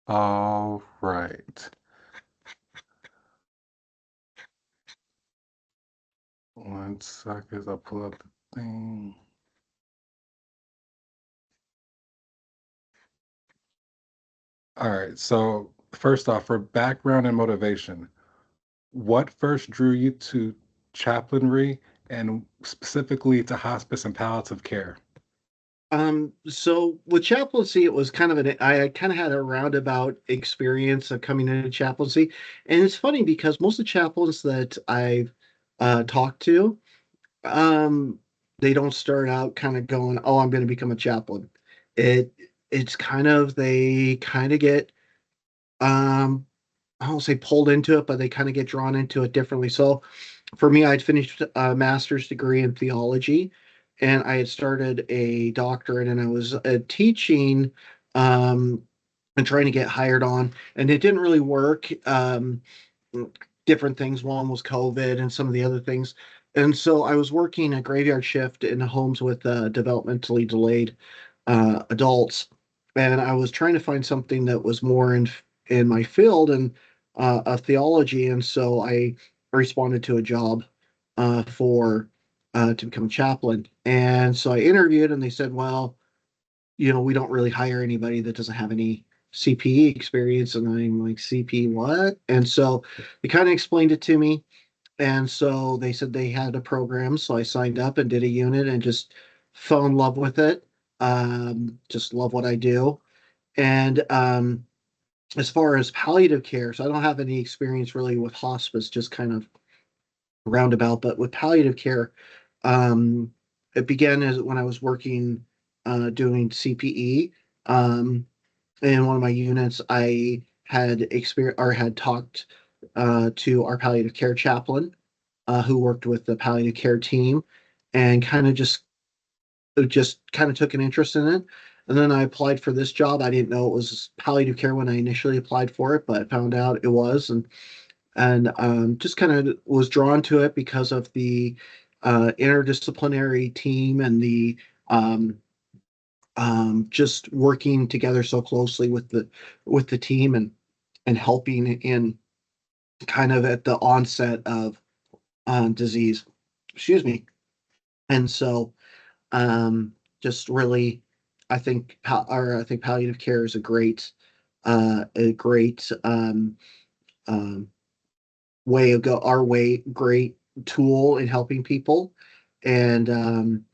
All right. One second, I'll pull up the thing. All right. So first off, for background and motivation, what first drew you to chaplainry and specifically to hospice and palliative care? So with chaplaincy, it was kind of I kind of had a roundabout experience of coming into chaplaincy. And it's funny because most of the chaplains that I've talked to, um, they don't start out kind of going, "Oh, I'm going to become a chaplain." It it's kind of they kind of get I don't say pulled into it, but they kind of get drawn into it differently. So for me, I'd finished a master's degree in theology, and I had started a doctorate, and I was teaching um, and trying to get hired on, and it didn't really work. Different things. One was COVID, and some of the other things. And so I was working a graveyard shift in homes with developmentally delayed adults, and I was trying to find something that was more in my field and theology, and so I responded to a job for to become a chaplain. And so I interviewed, and they said, "Well, we don't really hire anybody that doesn't have any CPE experience." And I'm like, "CPE what?" And so they kind of explained it to me, and so they said they had a program, so I signed up and did a unit and just fell in love with it. Just love what I do. And as far as palliative care, so I don't have any experience really with hospice, just kind of roundabout. But with palliative care, um, it began as when I was working doing CPE. In one of my units, I had experience or had talked to our palliative care chaplain, who worked with the palliative care team, and kind of just kind of took an interest in it. And then I applied for this job. I didn't know it was palliative care when I initially applied for it, but found out it was, and just kind of was drawn to it because of the interdisciplinary team and the um, just working together so closely with the team and helping in kind of at the onset of disease. Excuse me. And so just really, I think palliative care is a great um, way of go our way great tool in helping people, and and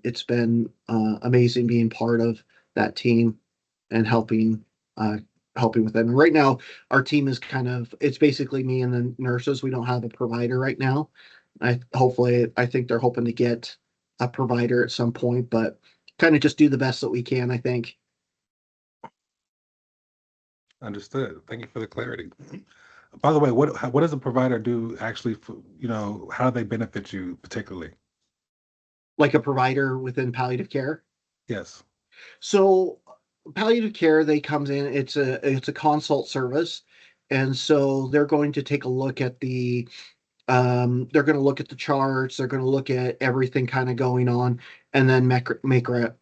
it's been amazing being part of that team and uh, helping with them. And right now, our team is it's basically me and the nurses. We don't have a provider right now. I think they're hoping to get a provider at some point, but kind of just do the best that we can, I think. Understood. Thank you for the clarity. By the way, what does a provider do actually for, how do they benefit you particularly? Like a provider within palliative care. Yes. So palliative care, they comes in, it's a consult service. And so they're going to take a look at they're going to look at the charts, they're going to look at everything kind of going on, and then make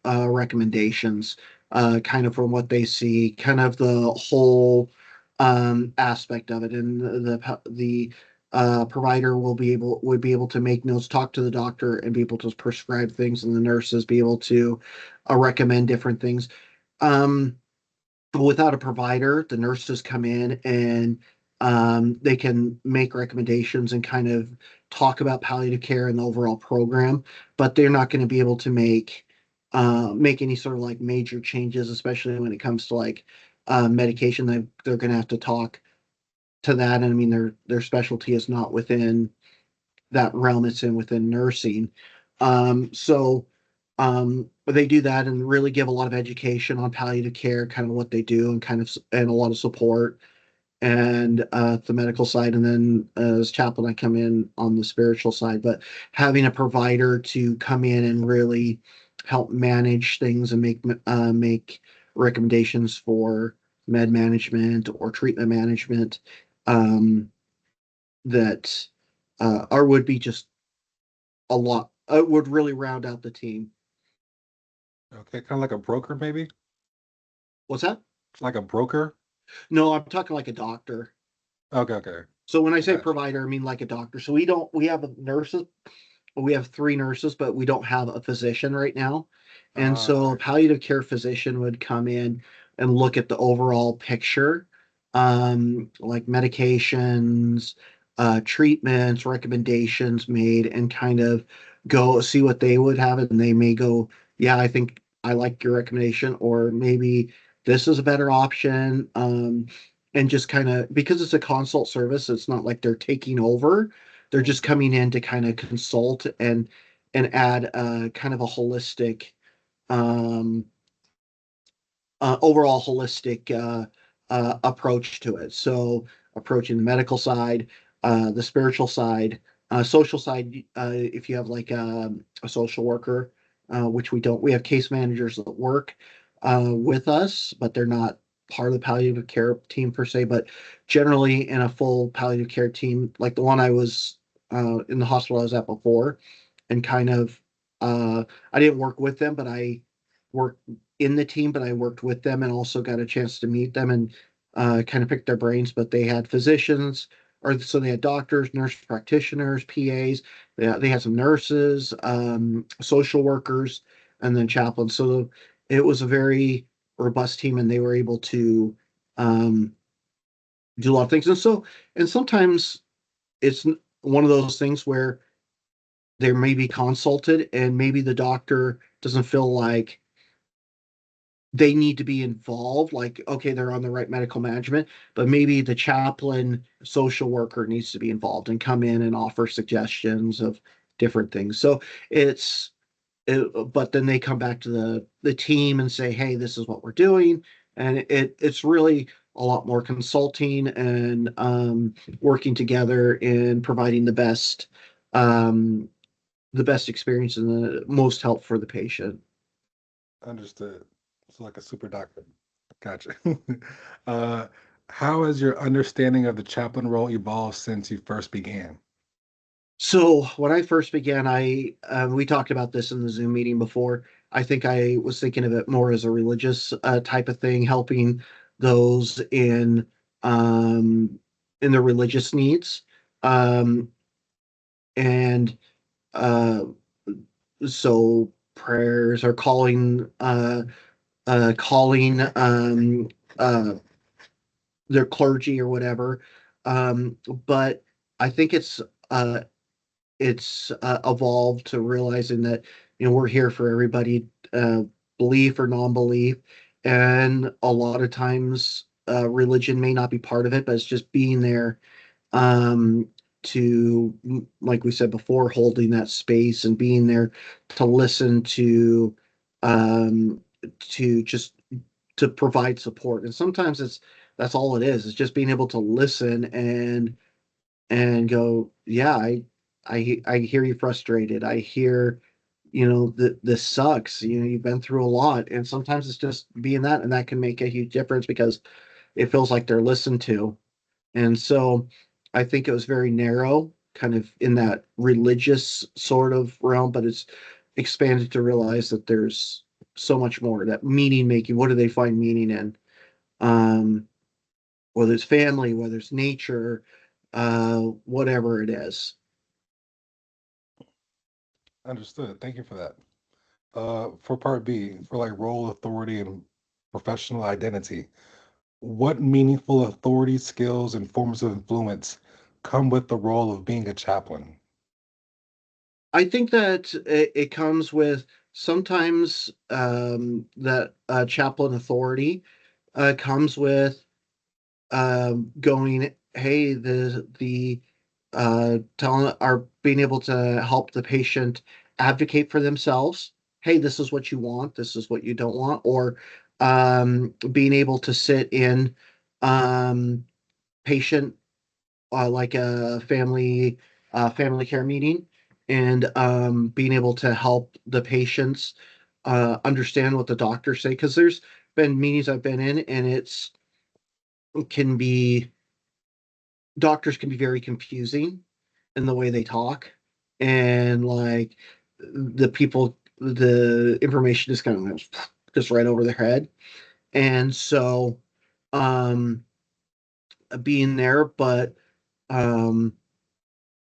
recommendations, kind of from what they see, kind of the whole aspect of it. And the provider would be able to make notes, talk to the doctor, and be able to prescribe things, and the nurses be able to recommend different things. Um, Without a provider, the nurses come in and they can make recommendations and kind of talk about palliative care and the overall program, but they're not going to be able to make any sort of like major changes, especially when it comes to like medication. They're going to have to talk to that, and I mean their specialty is not within that realm; it's in within nursing. So but they do that and really give a lot of education on palliative care, kind of what they do, and and a lot of support and the medical side. And then as chaplain, I come in on the spiritual side. But having a provider to come in and really help manage things and make recommendations for med management or treatment management, um, that or would be just a lot. Would really round out the team. Okay, kind of like a broker maybe? What's that? Like a broker? No, I'm talking like a doctor. Okay, okay. So when I I say got provider, I mean like a doctor. So we have nurses, we have three nurses, but we don't have a physician right now. you. And so a Okay. palliative care physician would come in and look at the overall picture, like medications, treatments, recommendations made, and kind of go see what they would have. And they may go, yeah, I think I like your recommendation, or maybe this is a better option. And just kind of, because it's a consult service, it's not like they're taking over, they're just Mhm. coming in to kind of consult and add kind of a holistic, um, overall holistic approach to it. So approaching the medical side, the spiritual side, social side. If you have like a social worker, which we don't, we have case managers that work with us, but they're not part of the palliative care team per se. But generally, in a full palliative care team, like the one I was in the hospital I was at before, and kind of, I didn't work with them, but I worked in the team, but I worked with them and also got a chance to meet them and kind of pick their brains. But they had physicians, or so they had doctors, nurse practitioners, PAs. They had some nurses, social workers, and then chaplains. So it was a very robust team, and they were able to um, do a lot of things. And sometimes it's one of those things where they may be consulted, and maybe the doctor doesn't feel like they need to be involved, like okay, they're on the right medical management, but maybe the chaplain social worker needs to be involved and come in and offer suggestions of different things. So it's but then they come back to the team and say, hey, this is what we're doing. And it's really a lot more consulting and working together in providing um, the best experience and the most help for the patient. Understood. It's like a super doctor. Gotcha. uh, how has your understanding of the chaplain role evolved since you first began? So when I first began, I we talked about this in the Zoom meeting before. I think I was thinking of it more as a religious type of thing, helping those um, in their religious needs, um, and uh, so prayers are calling uh, their clergy or whatever. But I think uh, it's evolved to realizing that we're here for everybody, uh, belief or non-belief, and a lot of times religion may not be part of it, but it's just being there um, to, like we said before, holding that space and being there to listen um, to just to provide support. And sometimes that's all it is. It's just being able to listen and go, yeah, I hear you frustrated. I hear, that this sucks. You've been through a lot, and sometimes it's just being that, and that can make a huge difference because it feels like they're listened to. And so, I think it was very narrow, kind of in that religious sort of realm, but it's expanded to realize that there's so much more, that meaning making. What do they find meaning in? Um, whether it's family, whether it's nature, whatever it is. Understood. Thank you for that. For part B, for like role, authority, and professional identity, what meaningful authority, skills, and forms of influence come with the role of being a chaplain? I think that it comes with sometimes that chaplain authority comes with going, hey, the telling are being able to help the patient advocate for themselves. Hey, this is what you want. This is what you don't want, or being able to sit in um, patient like a family care meeting, and being able to help the patients understand what the doctors say, because there's been meetings I've been in, and it can be doctors can be very confusing in the way they talk, and like the information is kind of just right over their head. And so, um, being there, but um,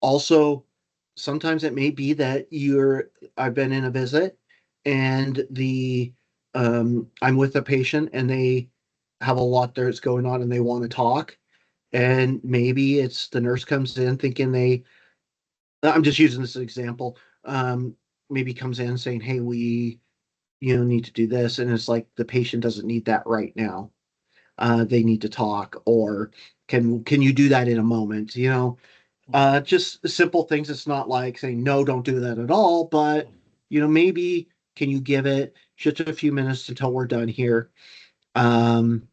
also sometimes it may be that I've been in a visit and I'm with a patient and they have a lot that's going on and they want to talk. And maybe it's the nurse comes in thinking I'm just using this as an example. Maybe comes in saying, "Hey, we, need to do this," and it's like the patient doesn't need that right now. They need to talk, or can you do that in a moment? Mhm. Just simple things. It's not like saying no, don't do that at all, but maybe can you give it just a few minutes until we're done here? Um,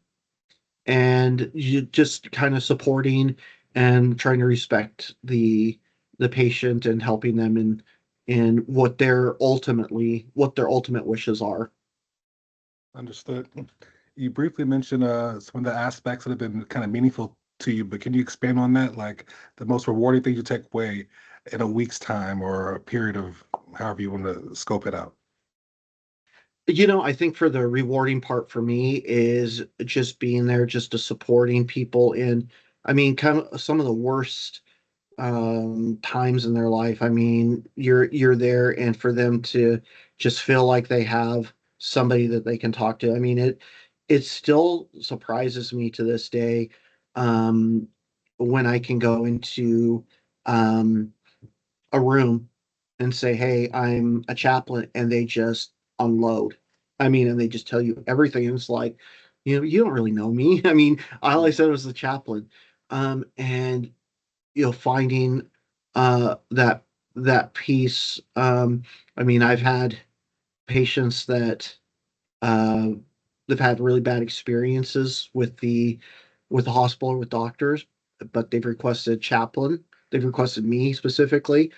and you just kind of supporting and trying to respect the patient and helping them in what their ultimate wishes are. Understood. You briefly mentioned some of the aspects that have been kind of meaningful to you, but can you expand on that? Like the most rewarding thing you take away in a week's time or a period of however you want to scope it out? I think for the rewarding part for me is just being there, just to supporting people in, I mean, kind of some of the worst times in their life. I mean, you're there, and for them to just feel like they have somebody that they can talk to. I mean, it still surprises me to this day, um, when I can go into um, a room and say, "Hey, I'm a chaplain," and they just unload. I mean, and they just tell you everything, and it's like, you don't really know me. I mean, all I Mhm. said was the chaplain, and finding that piece. I mean, I've had patients that uh, they've had really bad experiences with the hospital or with doctors, but they've requested chaplain. They've requested me specifically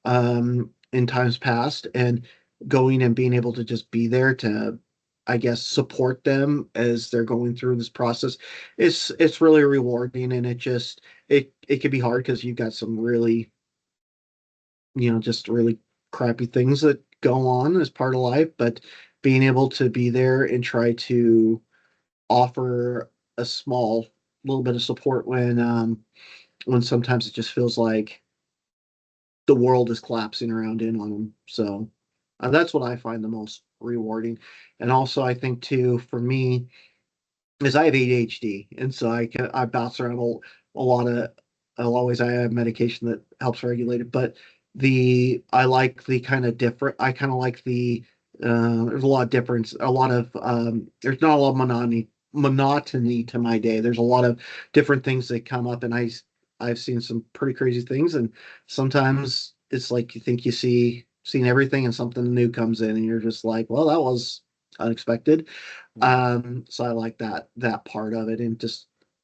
in times past, and going and being able to just be there to, I guess, support them as they're going through this process. It's really rewarding, and it can be hard because you've got some really, just really crappy things that go on as part of life, but being able to be there and try to offer a small little bit of support when sometimes it just feels like the world is collapsing around in on them. So that's what I find the most rewarding. And also, I think too, for me, is I have ADHD, and so I bounce around a lot of I'll always I have medication that helps regulate it, but the I like the kind of different I kind of like the there's a lot of difference, a lot of there's not a lot of monotony to my day. There's a lot of different things that come up, and I've seen some pretty crazy things, and sometimes it's like you think seen everything, and something new comes in, and you're just like, well, that was unexpected. Mhm. So I like that part of it, and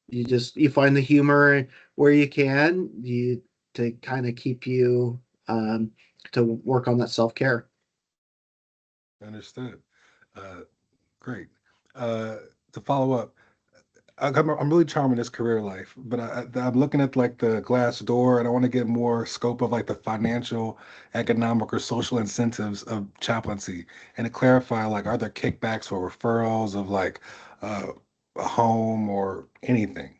you find the humor where you can, you to kind of keep you um, to work on that self care. Understood. Uh, Great. Uh, to follow up, I'm really charmed in this career life, but I'm looking at like the glass door, and I want to get more scope of like the financial, economic, or social incentives of chaplaincy, and to clarify like are there kickbacks or referrals of like uh, a home or anything?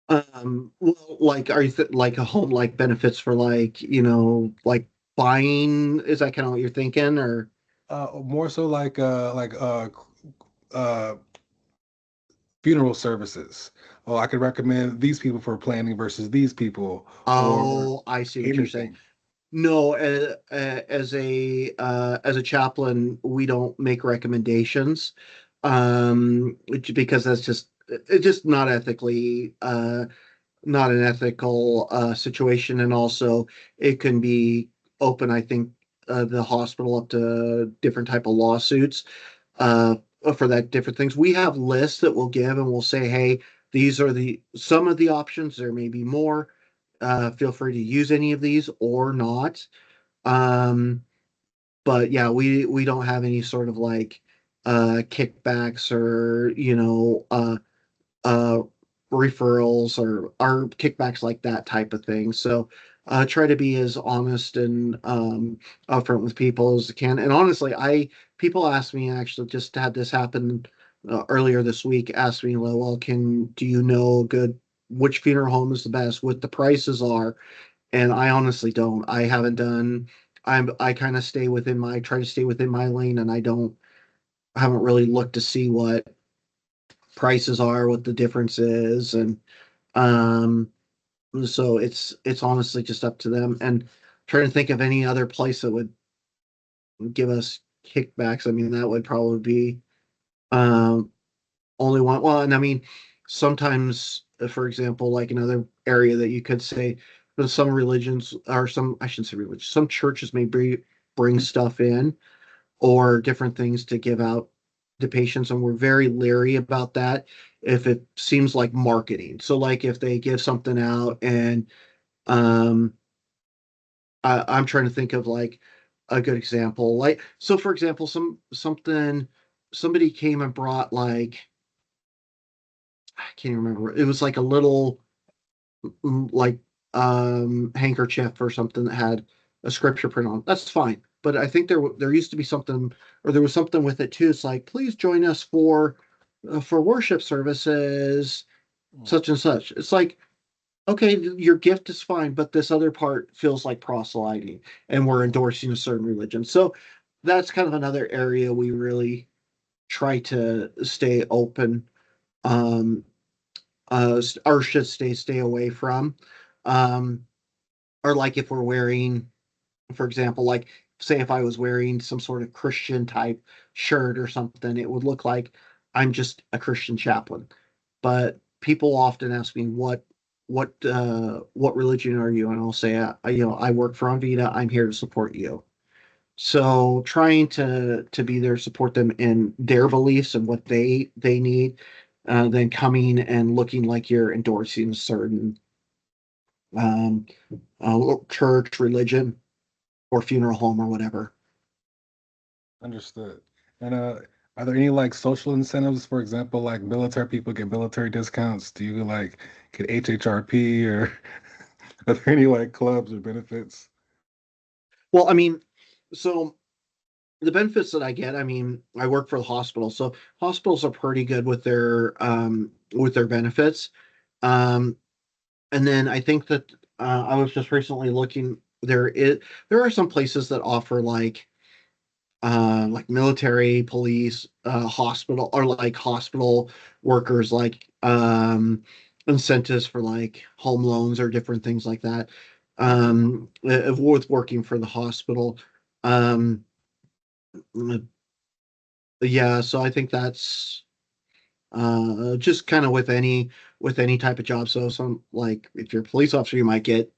Well, like, are you like a home like benefits for like like buying? Is that kind of what you're thinking, or? More so like uh, funeral services. Oh, I could recommend these people for planning versus these people, or Oh, I see what you're saying. anything. No, as a chaplain, we don't make recommendations, because that's just it's just not an ethical situation, and also it can be open. I think the hospital up to different type of lawsuits uh, for that different things. We have lists that we'll give, and we'll say, hey, these are the some of the options. There may be more. Feel free to use any of these or not. Um, but yeah, we don't have any sort of like kickbacks or uh referrals or kickbacks like that type of thing. So try to be as honest and upfront with people as I can. And honestly, I people ask me, actually just had this happen earlier this week asked me, well, can do you know good which funeral home is the best, what the prices are, and I honestly don't. I haven't done. I kind of stay within my try to stay within my lane, and I haven't really looked to see what prices are, what the difference is, and um, so it's honestly just up to them. And trying to think of any other place that would give us kickbacks. I mean, that would probably be um only one. Well, and I mean, sometimes, for example, like another area that you could say, that some religions or some, I shouldn't say religion, some churches may bring stuff in or different things to give out to patients, and we're very leery about that if it seems like marketing. So, like if they give something out and um, I'm trying to think of like a good example. Like, so for example, somebody came and brought like I can't even remember. It was like a little like handkerchief or something that had a scripture print on. That's fine. But I think there used to be something, or there was something with it too. It's like, please join us for worship services, Mm. such and such. It's like, okay, your gift is fine, but this other part feels like proselyting, and we're endorsing a certain religion. So that's kind of another area we really try to stay open, um, or should stay away from. Um, or like if we're wearing, for example, like say if I was wearing some sort of Christian type shirt or something, it would look like I'm just a Christian chaplain. But people often ask me what religion are you? And I'll say, I work for Anvita. I'm here to support you. So trying to be there, support them in their beliefs and what they need, then coming and looking like you're endorsing a certain um, church, religion, or funeral home or whatever. Understood. And are there any like social incentives, for example, like military people get military discounts? Do you like get HHRP or are there any like clubs or benefits? Well, I mean, so the benefits that I get, I mean, I work for the hospital, so hospitals are pretty good with their benefits. Um, and then I think that I was just recently looking. There are some places that offer like military, police, hospital, or like hospital workers, like incentives for like home loans or different things like that. With working for the hospital. Um, yeah, so I think that's just kind of with any type of job. So some like if you're a police officer, you might get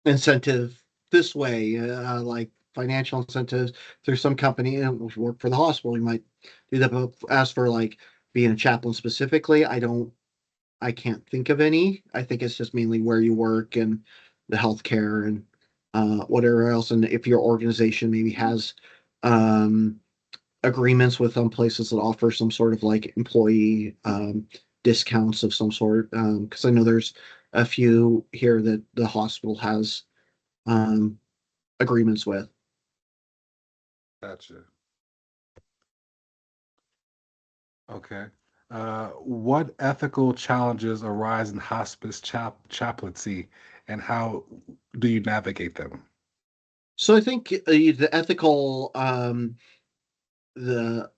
incentive this way, like financial incentives through some company. And if you work for the hospital, you might do that. But as for like being a chaplain specifically, I can't think of any. I think it's just mainly where you work and the healthcare and whatever else. And if your organization maybe has um, agreements with some places that offer some sort of like employee discounts of some sort. Because I know there's a few here that the hospital has um, agreements with. Gotcha. Okay. What ethical challenges arise in hospice chaplaincy, and how do you navigate them? So I think the ethical the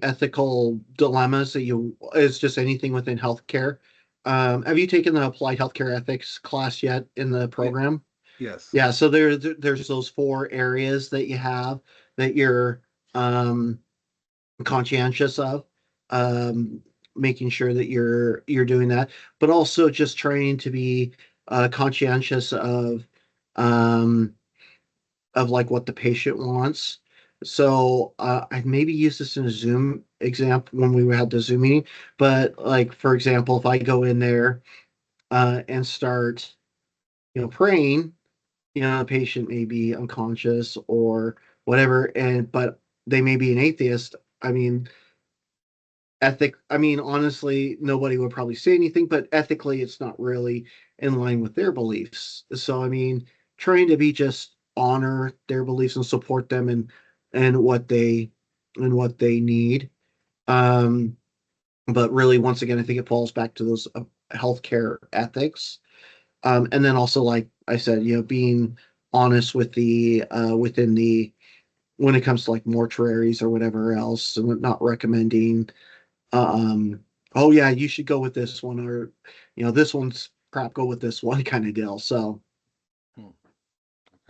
ethical dilemmas that you is just anything within healthcare. Have you taken the applied healthcare ethics class yet in the Yeah. program? Yes. Yeah, so there's those four areas that you have that you're um, conscientious of, um, making sure that you're doing that, but also just trying to be conscientious um, of like what the patient wants. So I maybe used this in a Zoom example when we had the Zoom meeting, but like for example, if I go in there and start, praying, the patient may be unconscious or whatever, and but they may be an atheist. I mean, honestly, nobody would probably say anything, but ethically it's not really in line with their beliefs. So I mean, trying to be just honor their beliefs and support them and what they need. Um, but really, once again, I think it falls back to those healthcare ethics. And then also, like I said, being honest with the within the when it comes to like mortuaries or whatever else, and not recommending, um, oh yeah, you should go with this one, or this one's crap, go with this one kind of deal. So, Hmm,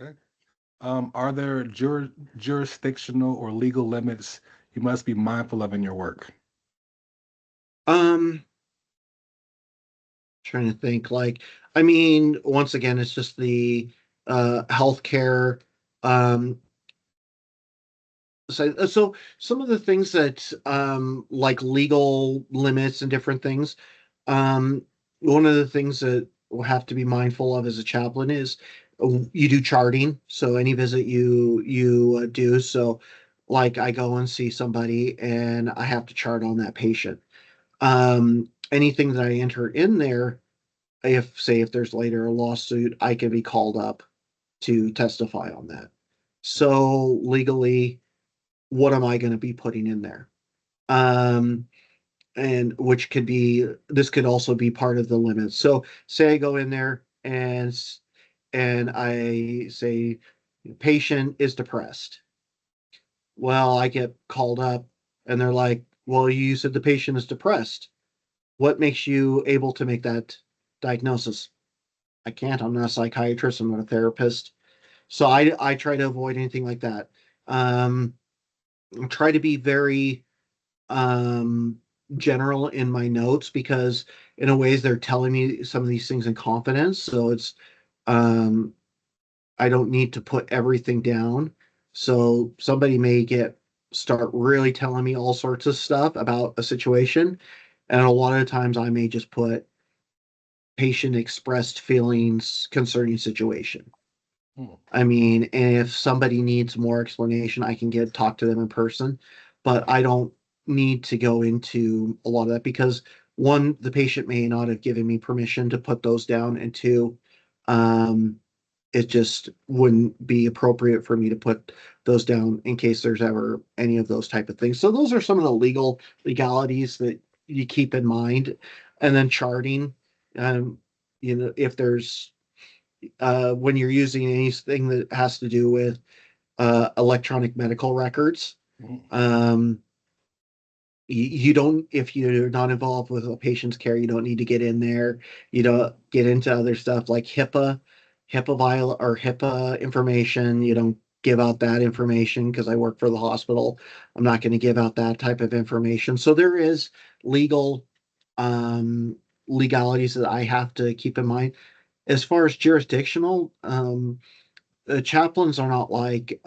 okay. Are there jurisdictional or legal limits you must be mindful of in your work? um, trying to think, like, I mean, once again, it's just the healthcare. Um, so some of the things that like legal limits and different things, um one of the things that we'll have to be mindful of as a chaplain is you do charting. So any visit you do, so like I go and see somebody and I have to chart on that patient. Anything that I enter in there, if say if there's later a lawsuit, I can be called up to testify on that. So legally, what am I going to be putting in there? Um, and which could be, this could also be part of the limits. So say I go in there and I say patient is depressed. Well, I get called up and they're like, "Well, you said the patient is depressed. What makes you able to make that diagnosis?" I can't. I'm not a psychiatrist. I'm not a therapist. So I try to avoid anything like that. Um, I try to be very um, general in my notes because in a ways they're telling me some of these things in confidence. So um, I don't need to put everything down. So somebody may start really telling me all sorts of stuff about a situation. And a lot of times I may just put patient expressed feelings concerning situation. Hmm, I mean, if somebody needs more explanation, I can get talk to them in person, but I don't need to go into a lot of that because one, the patient may not have given me permission to put those down, and two, um, it just wouldn't be appropriate for me to put those down in case there's ever any of those type of things. So those are some of the legalities that you keep in mind, and then charting. Um, if there's when you're using anything that has to do with electronic medical records. hmm, Um, you don't, if you're not involved with a patient's care, you don't need to get in there. You don't get into other stuff like HIPAA information. You don't give out that information because I work for the hospital. I'm not going to give out that type of information. So there is legal um, legalities that I have to keep in mind. As far as jurisdictional, chaplains are not like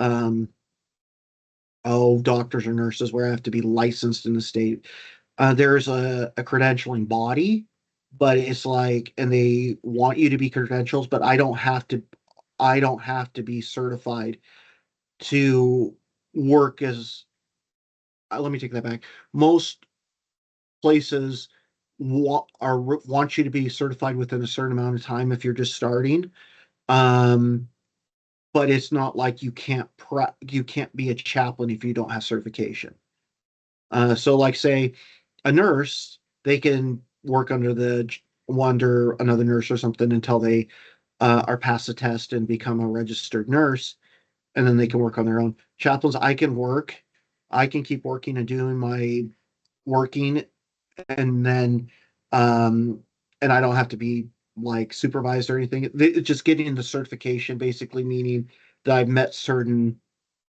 doctors or nurses where I have to be licensed in the state. There's a credentialing body, but it's like, and they want you to be credentials, but I don't have to be certified to work as, let me take that back. Most places want you to be certified within a certain amount of time if you're just starting. Um, but it's not like you can't be a chaplain if you don't have certification. So like say a nurse, they can work under another nurse or something until they are past the test and become a registered nurse, and then they can work on their own. Chaplains, I can keep working and doing my working, and then um, and I don't have to be like supervised or anything. Just getting the certification, basically meaning that I've met certain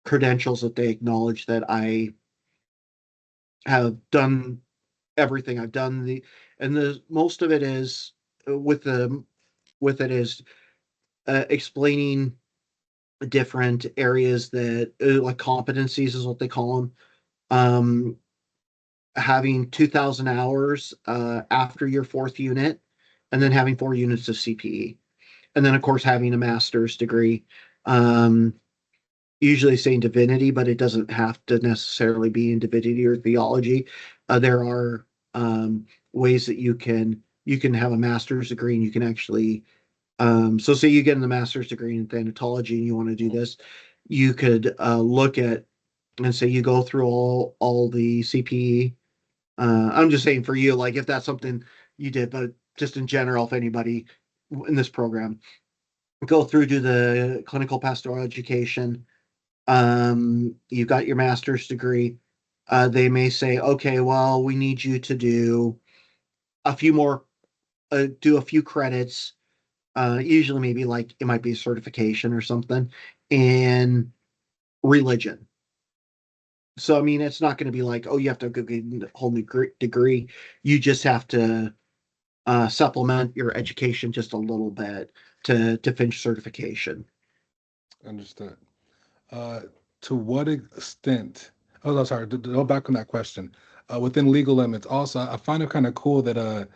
credentials that they acknowledge that I have done everything. I've done and the most of it is with the with it is explaining different areas that like competencies is what they call them. Um, Having 2,000 hours after your fourth unit, and then having 4 units of CPE, and then of course having a master's degree. Um, Usually saying divinity, but it doesn't have to necessarily be in divinity or theology. There are ways that you can have a master's degree and you can actually so say you get in the master's degree in thanatology and you want to do this, you could look at and say you go through all the CPE. I'm just saying for you, like if that's something you did, but just in general, if anybody in this program go through to the clinical pastoral education, you got your master's degree, they may say, okay, well, we need you to do a few more, do a few credits, usually maybe like it might be a certification or something in religion. So, I mean, it's not going to be like, oh, you have to go get a whole new degree. You just have to supplement your education just a little bit to finish certification. Understood. Uh, to what extent? Oh, no, sorry. To go back on that question, within legal limits, also, I find it kind of cool that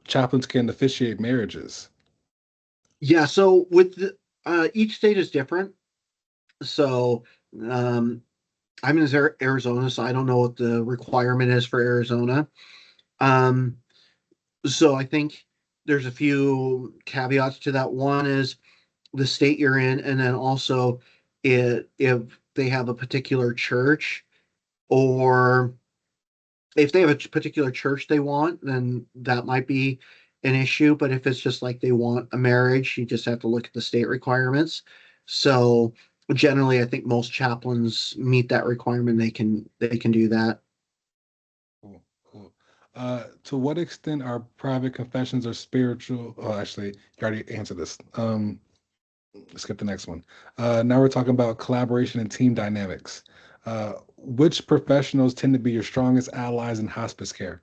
chaplains can officiate marriages. Yeah. So each state is different. So um, I'm in Arizona, so I don't know what the requirement is for Arizona. Um, so I think there's a few caveats to that. One is the state you're in, and then also if they have a particular church, or if they have a particular church they want, then that might be an issue. But if it's just like they want a marriage, you just have to look at the state requirements. So generally, I think most chaplains meet that requirement. They can do that. Cool, cool. To what extent are private confessions or spiritual? Oh, actually, you already answered this. Let's skip the next one. Now we're talking about collaboration and team dynamics. Which professionals tend to be your strongest allies in hospice care?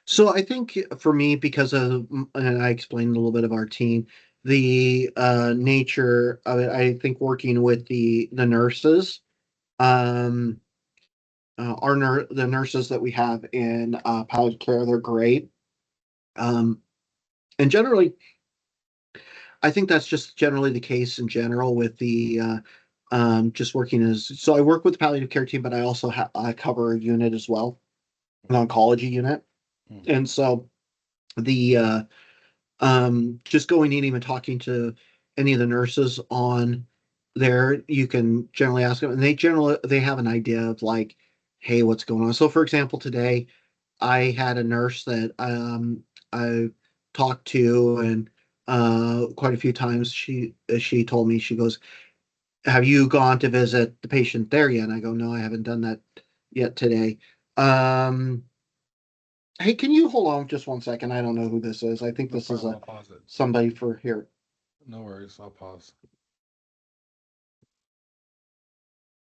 So I think for me, because of, and I explained a little bit of our team, the nature of it, I think working with the nurses, um, the nurses that we have in palliative care, they're great. Um, and generally, I think that's just generally the case in general with the just working as. So I work with the palliative care team, but I also I cover a unit as well, an oncology unit, Mm, and so the just going in, even talking to any of the nurses on there, you can generally ask them, and they have an idea of like, hey, what's going on. So, for example, today I had a nurse that I talked to, and quite a few times she told me, she goes, "Have you gone to visit the patient there yet?" And I go, "No, I haven't done that yet today." Um, Hey, can you hold on just 1 second? I don't know who this is. I think no this is problem. a I'll pause it. somebody for here. No worries. I'll pause.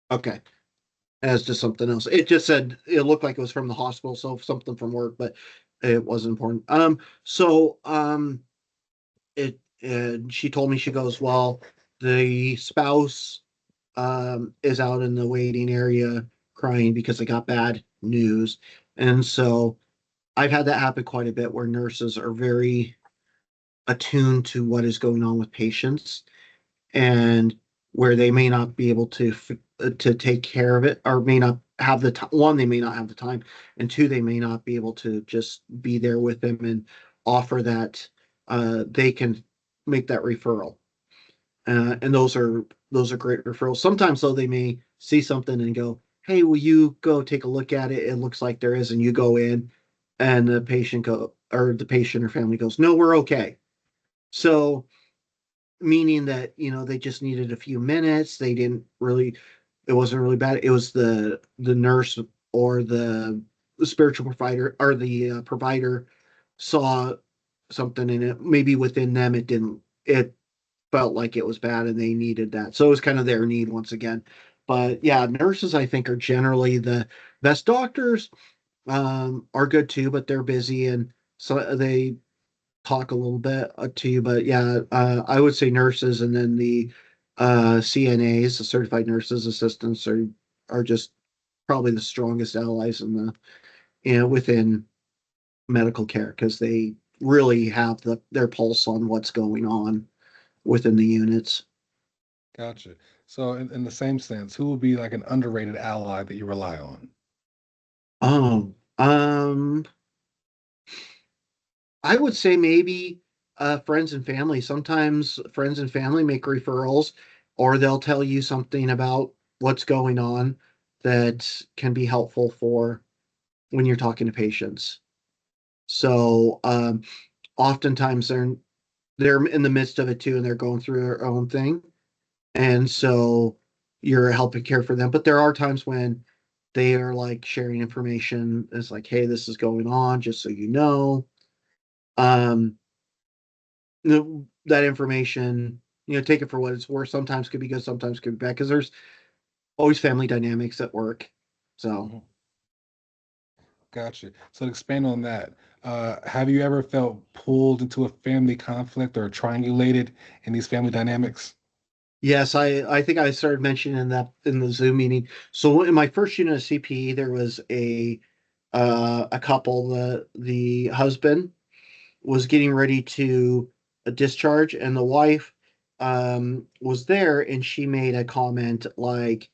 Okay. As just something else. It just said it looked like it was from the hospital, so something from work, but it wasn't important. It and she told me, she goes, well, the spouse is out in the waiting area crying because they got bad news. And so I've had that happen quite a bit, where nurses are very attuned to what is going on with patients, and where they may not be able to take care of it, or may not have the time. One, they may not have the time, and two, they may not be able to just be there with them and offer that they can make that referral. And those are great referrals. Sometimes though, they may see something and go, hey, will you go take a look at it? It looks like there is. And you go in, and the patient or family goes, no, we're okay. So, meaning that, they just needed a few minutes. They didn't really, it wasn't really bad. It was the nurse or the spiritual provider, or the provider, saw something in it. Maybe within them, it felt like it was bad, and they needed that. So it was kind of their need once again. But yeah, nurses, I think, are generally the best. Doctors are good too, but they're busy, and so they talk a little bit to you. But yeah, I would say nurses, and then the CNAs, the certified nurses assistants, are just probably the strongest allies in the within medical care, because they really have their pulse on what's going on within the units. Gotcha. So, in the same sense, who would be like an underrated ally that you rely on? Oh, I would say maybe friends and family. Sometimes friends and family make referrals, or they'll tell you something about what's going on that can be helpful for. when you're talking to patients. So oftentimes they're in the midst of it too, and they're going through their own thing, and so you're helping care for them. But there are times when they are like sharing information. It's like, hey, this is going on, just so you know. Um, that information, take it for what it's worth. Sometimes could be good, sometimes could be bad, because there's always family dynamics at work. So, Mhm. Gotcha. So to expand on that, have you ever felt pulled into a family conflict or triangulated in these family dynamics? yes, I think I started mentioning that in the Zoom meeting. So in my first unit of CPE, there was a couple. The husband was getting ready to discharge, and the wife was there, and she made a comment like,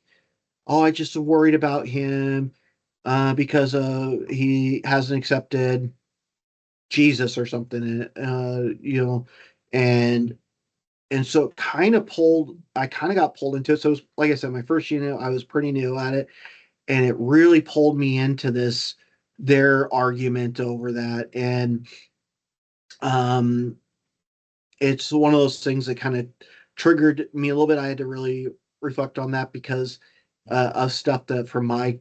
"Oh, I just worried about him because he hasn't accepted Jesus or something," and so it kind of pulled. I kind of got pulled into it. So it was, like I said, my first unit, I was pretty new at it, and it really pulled me into their argument over that. And um it's one of those things that kind of triggered me a little bit. I had to really reflect on that because of stuff that from my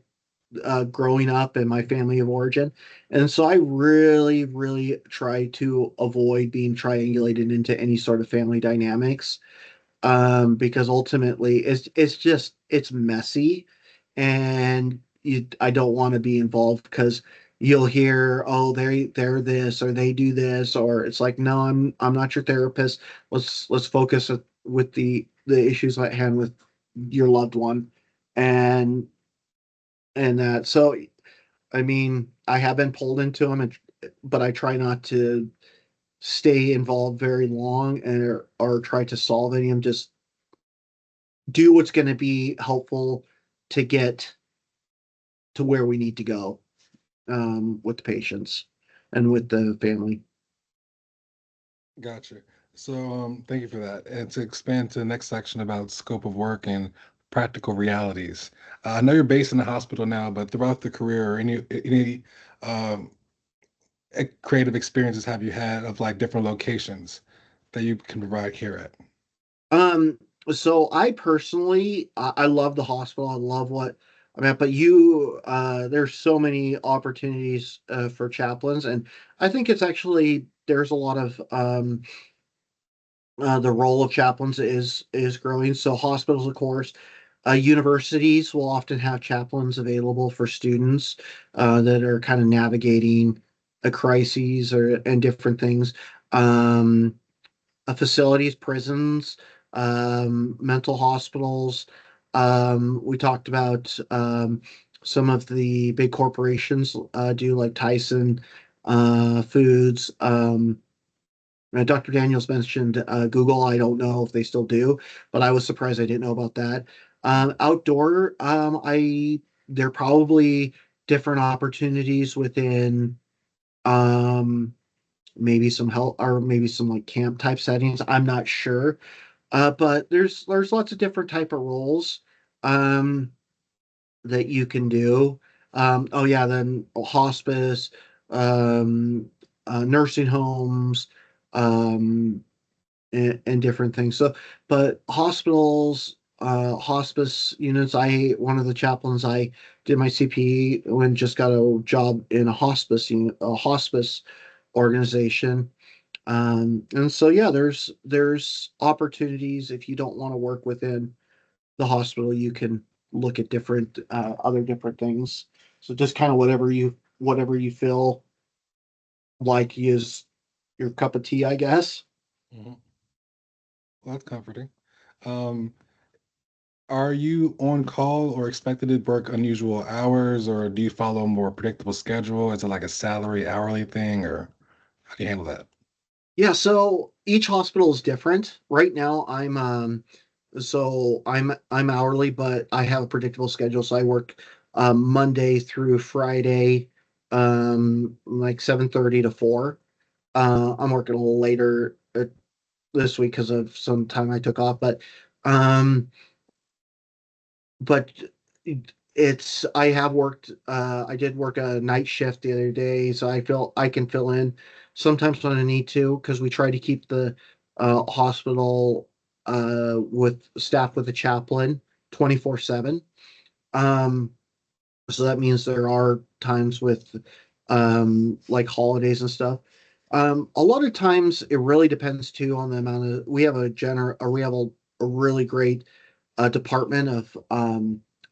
growing up and my family of origin. And so I really, really try to avoid being triangulated into any sort of family dynamics, because ultimately it's messy, and I don't want to be involved because you'll hear, oh, they're this or they do this, or it's like, no, I'm not your therapist. Let's focus with the issues at hand with your loved one, and that. So I mean, I have been pulled into them, but I try not to stay involved very long, or try to solve any of them. Just do what's going to be helpful to get to where we need to go, with the patients and with the family. Gotcha. So, thank you for that. And to expand to the next section about scope of work and practical realities, I know you're based in the hospital now, but throughout the career, any um, creative experiences have you had of like different locations that you can provide here at? Um, so I personally, I love the hospital. I love what I mean, but there's so many opportunities for chaplains, and I think it's actually there's a lot of the role of chaplains is growing. So hospitals, of course, universities will often have chaplains available for students that are kind of navigating a crises or and different things. Um, Facilities, prisons, mental hospitals. We talked about some of the big corporations do like Tyson Foods. Dr. Daniels mentioned Google. I don't know if they still do, but I was surprised I didn't know about that. Outdoor, I there are probably different opportunities within um, maybe some help or maybe some like camp type settings. I'm not sure, but there's lots of different type of roles um, that you can do. Oh yeah, then hospice, um, nursing homes, um, and different things. So, but hospitals, hospice units. One of the chaplains I did my CPE when just got a job in a hospice unit, a hospice organization. And so yeah, there's opportunities if you don't want to work within the hospital, you can look at different other different things. So just kind of whatever you feel like is your cup of tea, I guess. Mhm. Well, that's comforting. Um, are you on call or expected to work unusual hours, or do you follow a more predictable schedule? Is it like a salary hourly thing, or how do you handle that? Yeah, so each hospital is different. Right now, I'm hourly, but I have a predictable schedule. So I work Monday through Friday, like 7:30 to 4. I'm working a little later this week because of some time I took off, um, but I have worked I did work a night shift the other day, so I feel I can fill in sometimes when I need to because we try to keep the hospital with staff with a chaplain 24/7. Um so that means there are times with like holidays and stuff. A lot of times it really depends too on the amount of we have a gener or we have a really great department of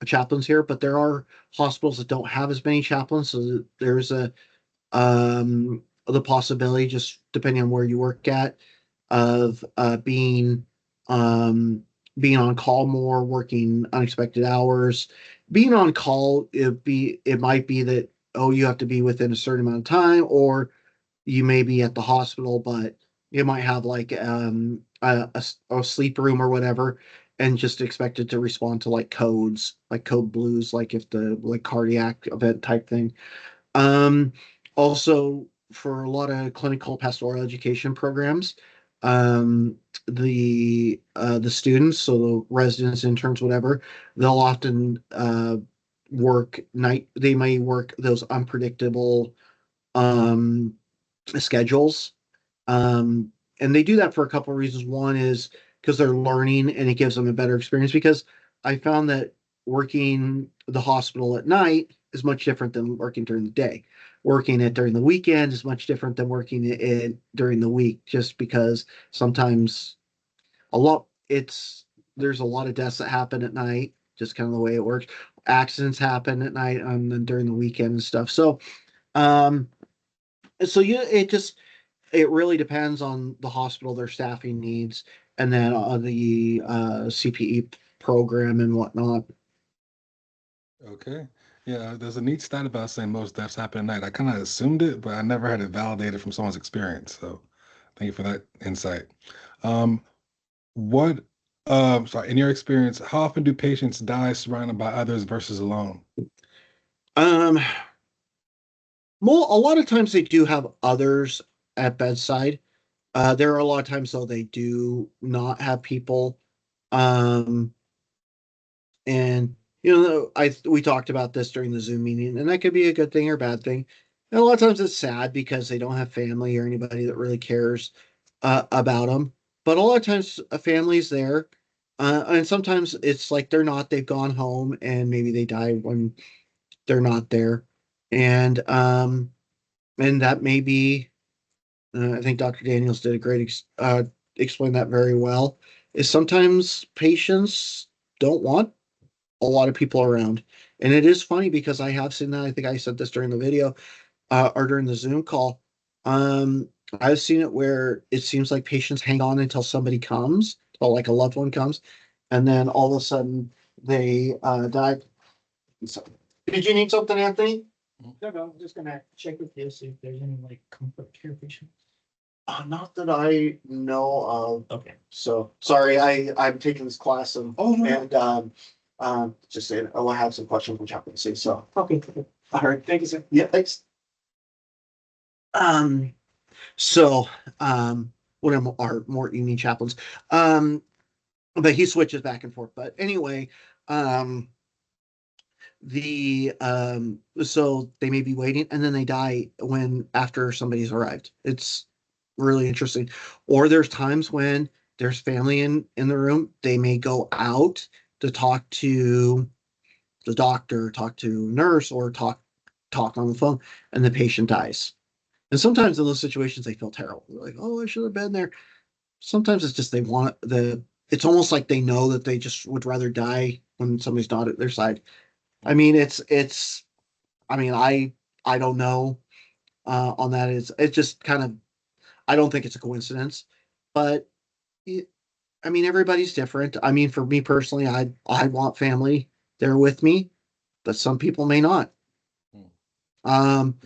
chaplains here, but there are hospitals that don't have as many chaplains, so there's a the possibility, just depending on where you work at, of um, being on call more, working unexpected hours. Being on call, it might be that oh you have to be within a certain amount of time, or you may be at the hospital, but you might have like a sleep room or whatever, and just expected to respond to like codes, like code blues, like if the like cardiac event type thing. Um, Also, for a lot of clinical pastoral education programs, um, the students, so the residents, interns, whatever, they'll often work night. They may work those unpredictable um, schedules, um, and they do that for a couple of reasons. One is because they're learning and it gives them a better experience. Because I found that working the hospital at night is much different than working during the day. Working it during the weekend is much different than working it during the week, just because sometimes a lot it's there's a lot of deaths that happen at night, just kind of the way it works. Accidents happen at night and then during the weekend and stuff. Um, so it really depends on the hospital, their staffing needs, and then the CPE program and whatnot. Okay. Yeah, there's a neat stat about saying most deaths happen at night. I kind of assumed it, but I never had it validated from someone's experience. So thank you for that insight. Um, what, sorry, in your experience, how often do patients die surrounded by others versus alone? Um, a lot of times they do have others at bedside. There are a lot of times though they do not have people. Um, and I we talked about this during the Zoom meeting, and that could be a good thing or bad thing. And a lot of times it's sad because they don't have family or anybody that really cares about them. But a lot of times a family's there, and sometimes it's like they're not. They've gone home, and maybe they die when they're not there, and that may be. I think Dr. Daniels did a great explain that very well. Is sometimes patients don't want a lot of people around. And it is funny because I have seen that. I think I said this during the video or during the Zoom call. Um, I've seen it where it seems like patients hang on until somebody comes, or like a loved one comes, and then all of a sudden they die. So, did you need something, Anthony? No, no, I'm just gonna check with you, see if there's any like comfort care patients. Not that I know of. Okay. So sorry, I'm taking this class Oh, no. and just saying I'll have some questions from Chaplain C. So Okay, okay. all right, Thank you, sir. yeah, thanks. Um, so one of our more evening chaplains, um, but he switches back and forth. But anyway, um, so they may be waiting and then they die when after somebody's arrived. It's really interesting. Or there's times when there's family in the room, they may go out to talk to the doctor, talk to nurse, or talk on the phone, and the patient dies. And sometimes in those situations they feel terrible. They're like, oh, I should have been there. Sometimes it's just they want it's almost like they know that they just would rather die when somebody's not at their side. I mean, it's. I mean, I don't know on that. It's just kind of. I don't think it's a coincidence, but it, I mean, everybody's different. I mean, for me personally, I want family there with me, but some people may not. Hmm. Um,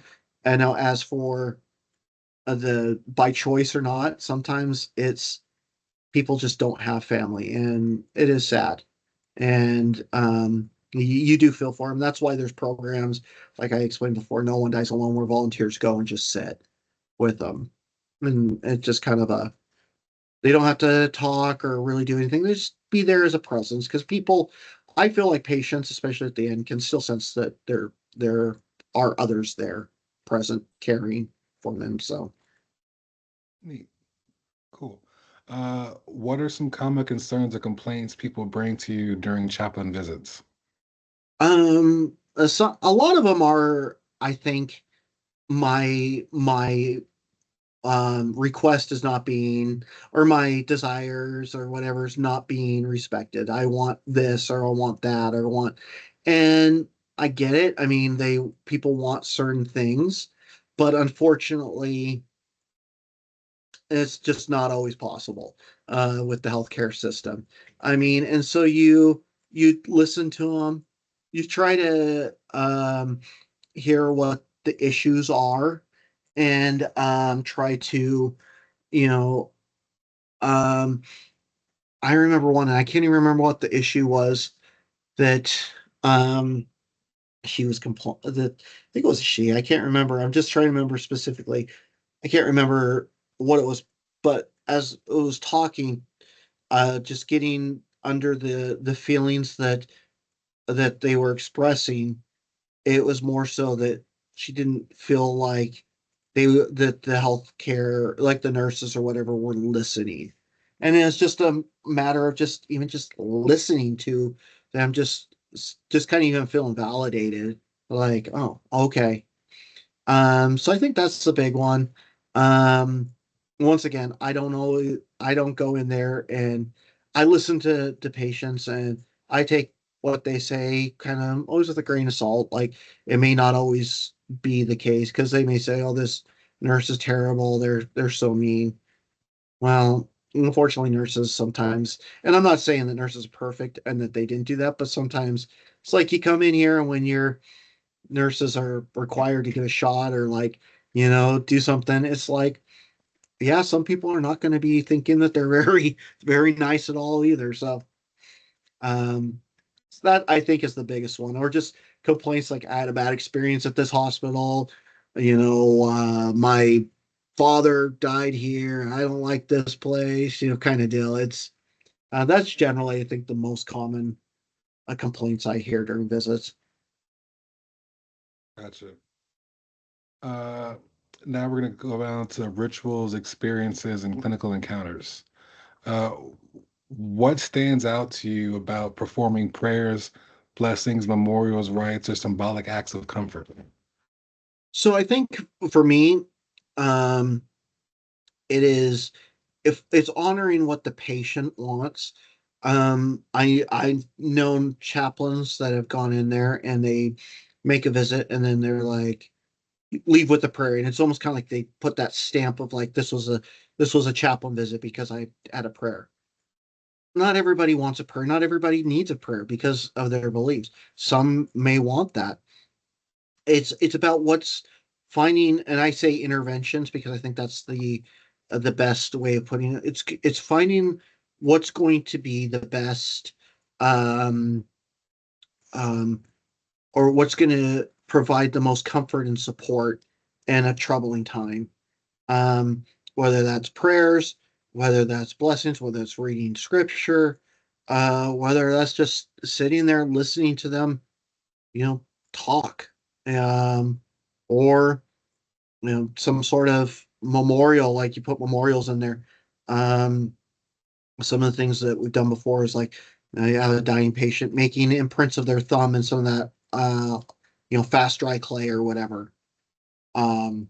and now as for the by choice or not, sometimes it's people just don't have family, and it is sad. And you do feel for them. That's why there's programs like I explained before. No One Dies Alone, where volunteers go and just sit with them, and it's just kind of a they don't have to talk or really do anything. They just be there as a presence because people. I feel like patients, especially at the end, can still sense that there are others there present caring for them. So Neat. Cool. What are some common concerns or complaints people bring to you during chaplain visits? a lot of them are, I think, my request is not being, or my desires or whatever is not being respected. I want this or I want that or I want, and I get it. I mean, people want certain things, but unfortunately, it's just not always possible with the healthcare system. I mean, and so you listen to them, you try to hear what the issues are, and try to, you know, um, I remember one, and I can't even remember what the issue was that um, she was that I think it was she. I can't remember. I'm just trying to remember specifically. I can't remember what it was, but as it was talking, just getting under the feelings that they were expressing, it was more so that she didn't feel like that the healthcare, like the nurses or whatever, were listening. And it's just a matter of just even just listening to them, just kind of even feeling validated. Like, oh, okay. So I think that's the big one. Um, Once again, I don't know. I don't go in there, and I listen to patients, and I take what they say kind of always with a grain of salt. Like, it may not always be the case because they may say, "Oh, this nurse is terrible. They're so mean." Well, unfortunately, nurses sometimes, and I'm not saying that nurses are perfect and that they didn't do that, but sometimes it's like you come in here and when you're nurses are required to give a shot or like, do something, it's like, yeah, some people are not going to be thinking that they're very very nice at all either. Um so that I think is the biggest one, or just complaints like, I had a bad experience at this hospital, my father died here, I don't like this place, kind of deal. It's That's generally, I think, the most common complaints I hear during visits. Gotcha. Uh, Now we're going to go down to rituals, experiences, and clinical encounters. Uh, what stands out to you about performing prayers, blessings, memorials, rites, or symbolic acts of comfort? So I think for me, um, it is, if it's honoring what the patient wants. I've known chaplains that have gone in there and they make a visit and then they're like, leave with a prayer, and it's almost kind of like they put that stamp of like, this was a chaplain visit because I had a prayer. Not everybody wants a prayer. Not everybody needs a prayer because of their beliefs. Some may want that. It's about what's finding, and I say interventions because I think that's the best way of putting it. It's finding what's going to be the best, um um or what's going to provide the most comfort and support in a troubling time. Whether that's prayers, whether that's blessings, whether it's reading scripture, whether that's just sitting there listening to them, you know, talk, um, or some sort of memorial, like you put memorials in there. Um, some of the things that we've done before is like, you have a dying patient making imprints of their thumb and some of that, fast dry clay or whatever. Um,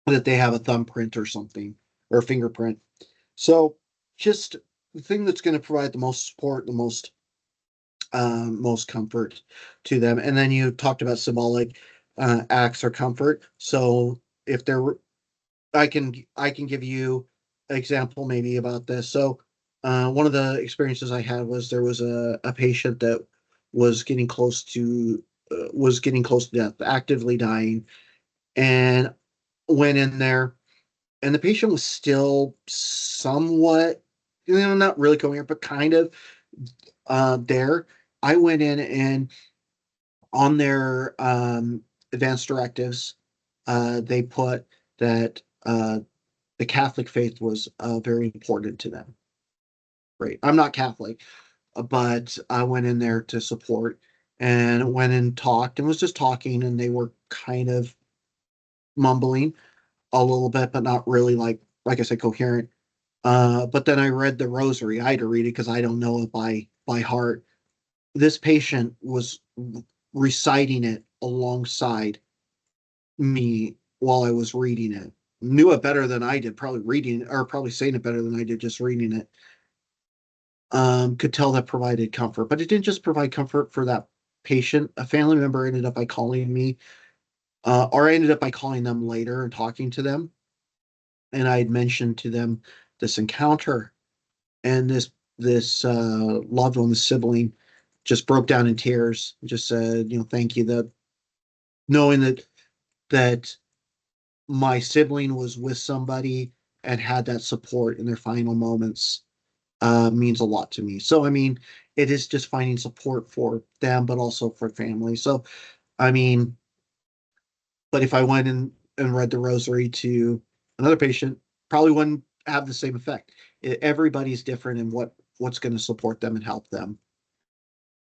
that they have a thumbprint or something, or a fingerprint. So just the thing that's going to provide the most support, the most comfort to them. And then you talked about symbolic acts or comfort. So if there, I can give you an example maybe about this. So one of the experiences I had was there was a patient that was getting close to death, actively dying, and went in there, and the patient was still somewhat, not really coherent, but kind of there. I went in and on their advanced directives, they put that the Catholic faith was very important to them. Right. I'm not Catholic. but I went in there to support and went and talked and was just talking, and they were kind of mumbling a little bit, but not really like I said, coherent. But then I read the rosary. I had to read it because I don't know it by heart. This patient was reciting it alongside me while I was reading it. Knew it better than I did, probably reading it, or probably saying it better than I did just reading it. Could tell that provided comfort, but it didn't just provide comfort for that patient. A family member ended up by calling me, or I ended up by calling them later and talking to them. And I had mentioned to them this encounter, and this loved one, the sibling, just broke down in tears. Just said, thank you, that knowing that my sibling was with somebody and had that support in their final moments means a lot to me. So, I mean, it is just finding support for them, but also for family. So, I mean, but if I went and read the rosary to another patient, probably wouldn't have the same effect. Everybody's different in what's going to support them and help them.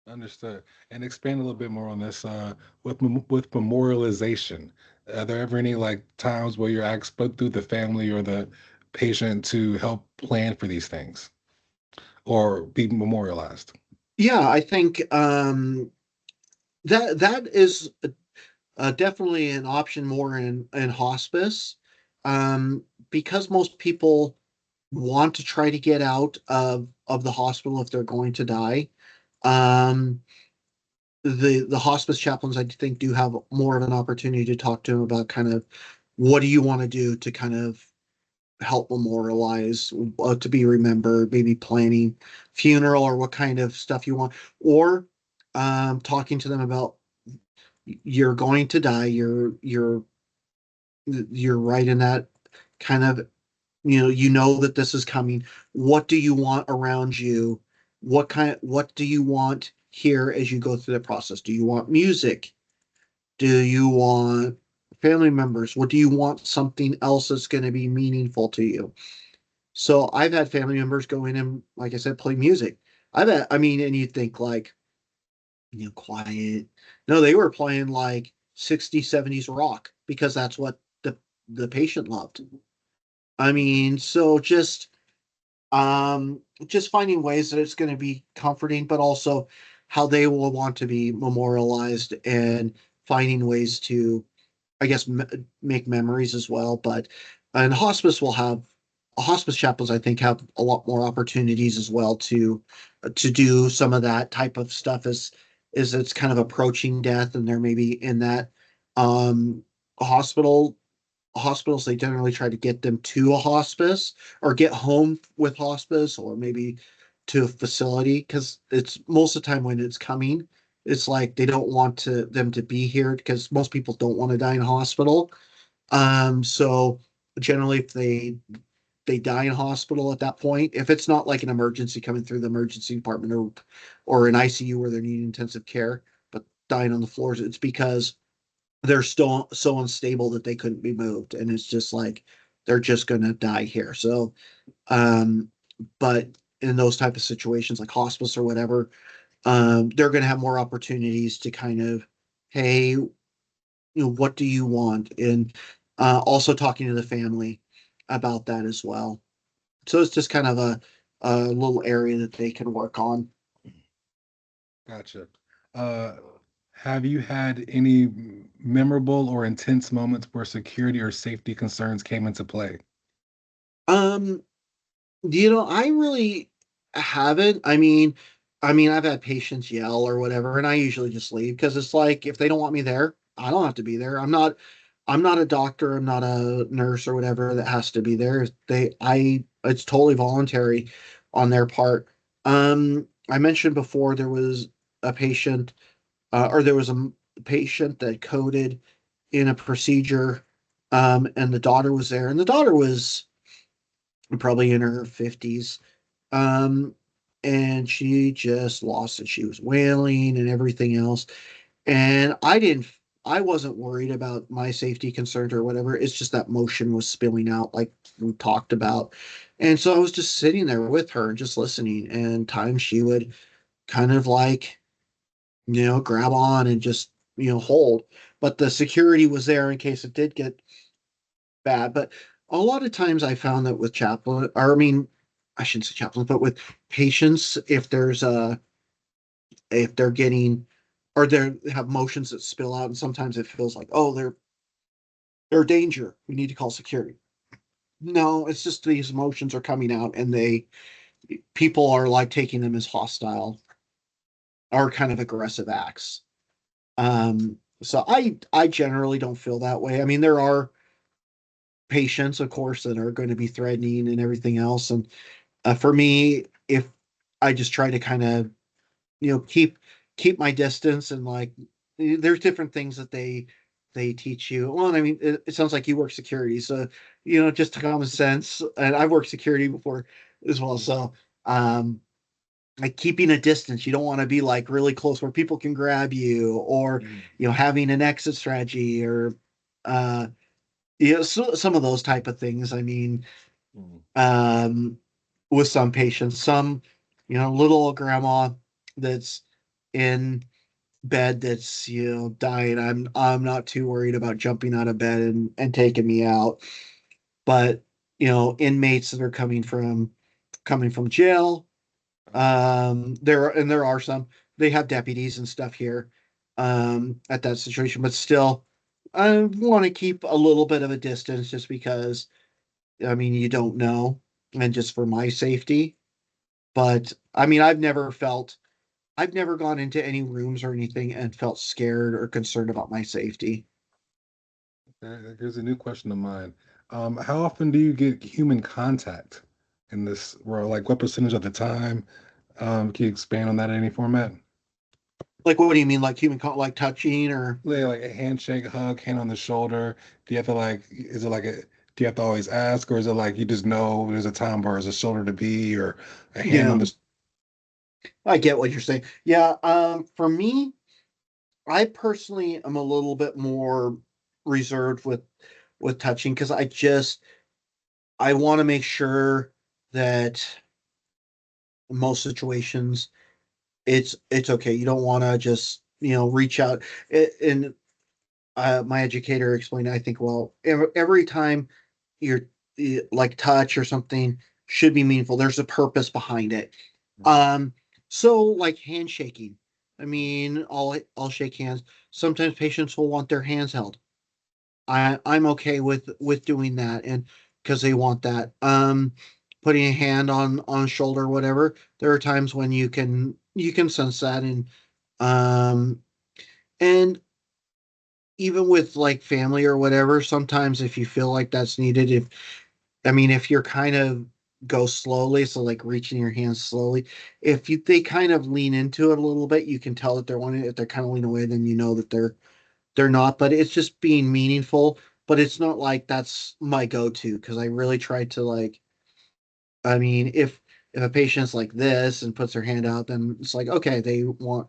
Understood. And expand a little bit more on this with memorialization. Are there ever any like times where you're asked both through the family or the patient to help plan for these things or be memorialized? Yeah, I think that is definitely an option more in hospice, because most people want to try to get out of the hospital if they're going to die. Um, the hospice chaplains, I think, do have more of an opportunity to talk to them about kind of what do you want to do to kind of help memorialize, to be remembered, maybe planning funeral or what kind of stuff you want, or talking to them about you're going to die, you're right in that kind of, that this is coming. What do you want around you? What do you want here as you go through the process? Do you want music? Do you want family members? What do you want, something else that's going to be meaningful to you? So I've had family members go in and, like I said, play music. I mean, and you think like, quiet. No, they were playing like 60s, 70s rock because that's what the patient loved. I mean, so just finding ways that it's going to be comforting, but also how they will want to be memorialized, and finding ways to, I guess, make memories as well. But and hospice chaplains, I think, have a lot more opportunities as well to do some of that type of stuff as it's kind of approaching death, and they're maybe in that um hospital hospitals. They generally try to get them to a hospice or get home with hospice, or maybe to a facility, because it's most of the time when it's coming, it's like they don't want them to be here because most people don't want to die in a hospital. So generally, if they die in hospital at that point, if it's not like an emergency coming through the emergency department, or an ICU where they're needing intensive care, but dying on the floors, it's because they're still so unstable that they couldn't be moved, and it's just like they're just going to die here. So, um, but in those type of situations like hospice or whatever, they're going to have more opportunities to kind of, hey, what do you want? And also talking to the family about that as well. So it's just kind of a little area that they can work on. Gotcha. Uh, have you had any memorable or intense moments where security or safety concerns came into play? Um, I really haven't. I've had patients yell or whatever, and I usually just leave because it's like if they don't want me there, I don't have to be there. I'm not a doctor, I'm not a nurse or whatever that has to be there. It's totally voluntary on their part. I mentioned before there was a patient, or there was a patient that coded in a procedure, and the daughter was there, and the daughter was probably in her 50s. Um, and she just lost it. She was wailing and everything else. And I wasn't worried about my safety concerns or whatever. It's just that motion was spilling out, like we talked about. And so I was just sitting there with her and just listening. And times she would kind of like, grab on and just, hold. But the security was there in case it did get bad. But a lot of times I found that with chaplain, or I mean, I shouldn't say chaplain, but with patients, if they're getting, or they have motions that spill out, and sometimes it feels like, oh, they're danger. We need to call security. No, it's just these emotions are coming out, and people are like taking them as hostile or kind of aggressive acts. So I generally don't feel that way. I mean, there are patients, of course, that are going to be threatening and everything else, and for me, if I just try to kind of keep my distance, and like there's different things that they teach you. Well, I mean, it sounds like you work security, so just common sense. And I've worked security before as well, so um like keeping a distance. You don't want to be like really close where people can grab you, or having an exit strategy, or uh some of those type of things. I mean, Mm. um with some patients, some little old grandma that's in bed that's dying. I'm not too worried about jumping out of bed and taking me out. But inmates that are coming from jail, there are some, they have deputies and stuff here at that situation, but still I want to keep a little bit of a distance, just because I mean, you don't know, and just for my safety. But I mean, I've never gone into any rooms or anything and felt scared or concerned about my safety. Here's a new question of mine. How often do you get human contact in this world? Like, what percentage of the time? Can you expand on that in any format? Like, what do you mean, like like touching or? Like a handshake, hug, hand on the shoulder. Do you have to like? Is it like a? Do you have to always ask, or is it like you just know there's a time where it's a shoulder to be, or a hand on Yeah, the? I get what you're saying. Yeah, for me, I personally am a little bit more reserved with touching, because I want to make sure that in most situations it's okay. You don't want to just reach out. And my educator explained, I think, well, every time you're like touch or something should be meaningful. There's a purpose behind it. Um, so like handshaking. I mean, I'll shake hands. Sometimes patients will want their hands held. I'm okay with doing that, and because they want that. Putting a hand on a shoulder, whatever. There are times when you can sense that, um and even with like family or whatever, sometimes if you feel like that's needed, if I mean, if you're kind of go slowly, so like reaching your hands slowly, if they kind of lean into it a little bit, you can tell that they're wanting it. If they're kind of lean away, then you know that they're not. But it's just being meaningful. But it's not like that's my go-to, because I really try to like. I mean, if a patient's like this and puts their hand out, then it's like, okay, they want.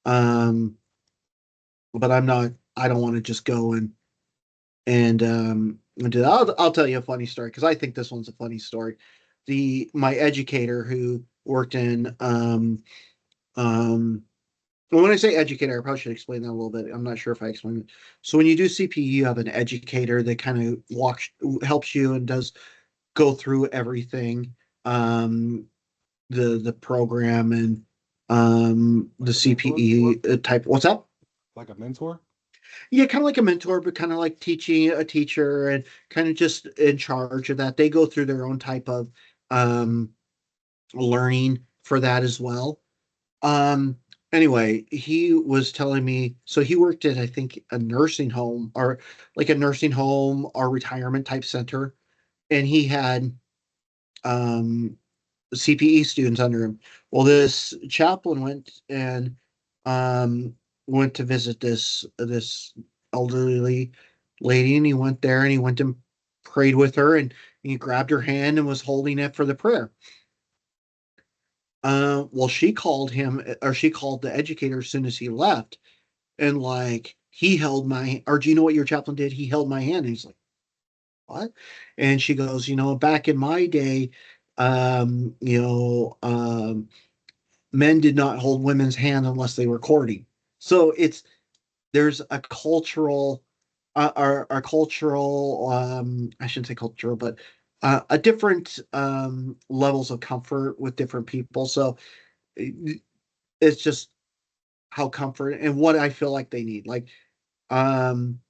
Um, but I'm not. I don't want to just go and do that. I'll tell you a funny story, because I think this one's a funny story. The My educator who worked in when I say educator, I probably should explain that a little bit. I'm not sure if I explained it. So when you do CPE, you have an educator that kind of helps you and does go through everything, um, the program, and the Like a mentor? CPE type. What's up? Like a mentor? Yeah, kind of like a mentor, but kind of like teaching a teacher, and kind of just in charge of that. They go through their own type of um, learning for that as well. Um, anyway, he was telling me, so he worked at, I think, a nursing home, or like a nursing home or retirement type center, and he had um, CPE students under him. Well, this chaplain um, went to visit this elderly lady, and he went there and he went and prayed with her, and he grabbed her hand and was holding it for the prayer. Well, she called the educator as soon as he left, and like he held my, or do you know what your chaplain did? He held my hand, and he's like, what? And she goes, back in my day, um, you know, um, men did not hold women's hand unless they were courting. So there's a cultural, our cultural, I shouldn't say cultural, but a different levels of comfort with different people. So it's just how comfort and what I feel like they need. Like, um,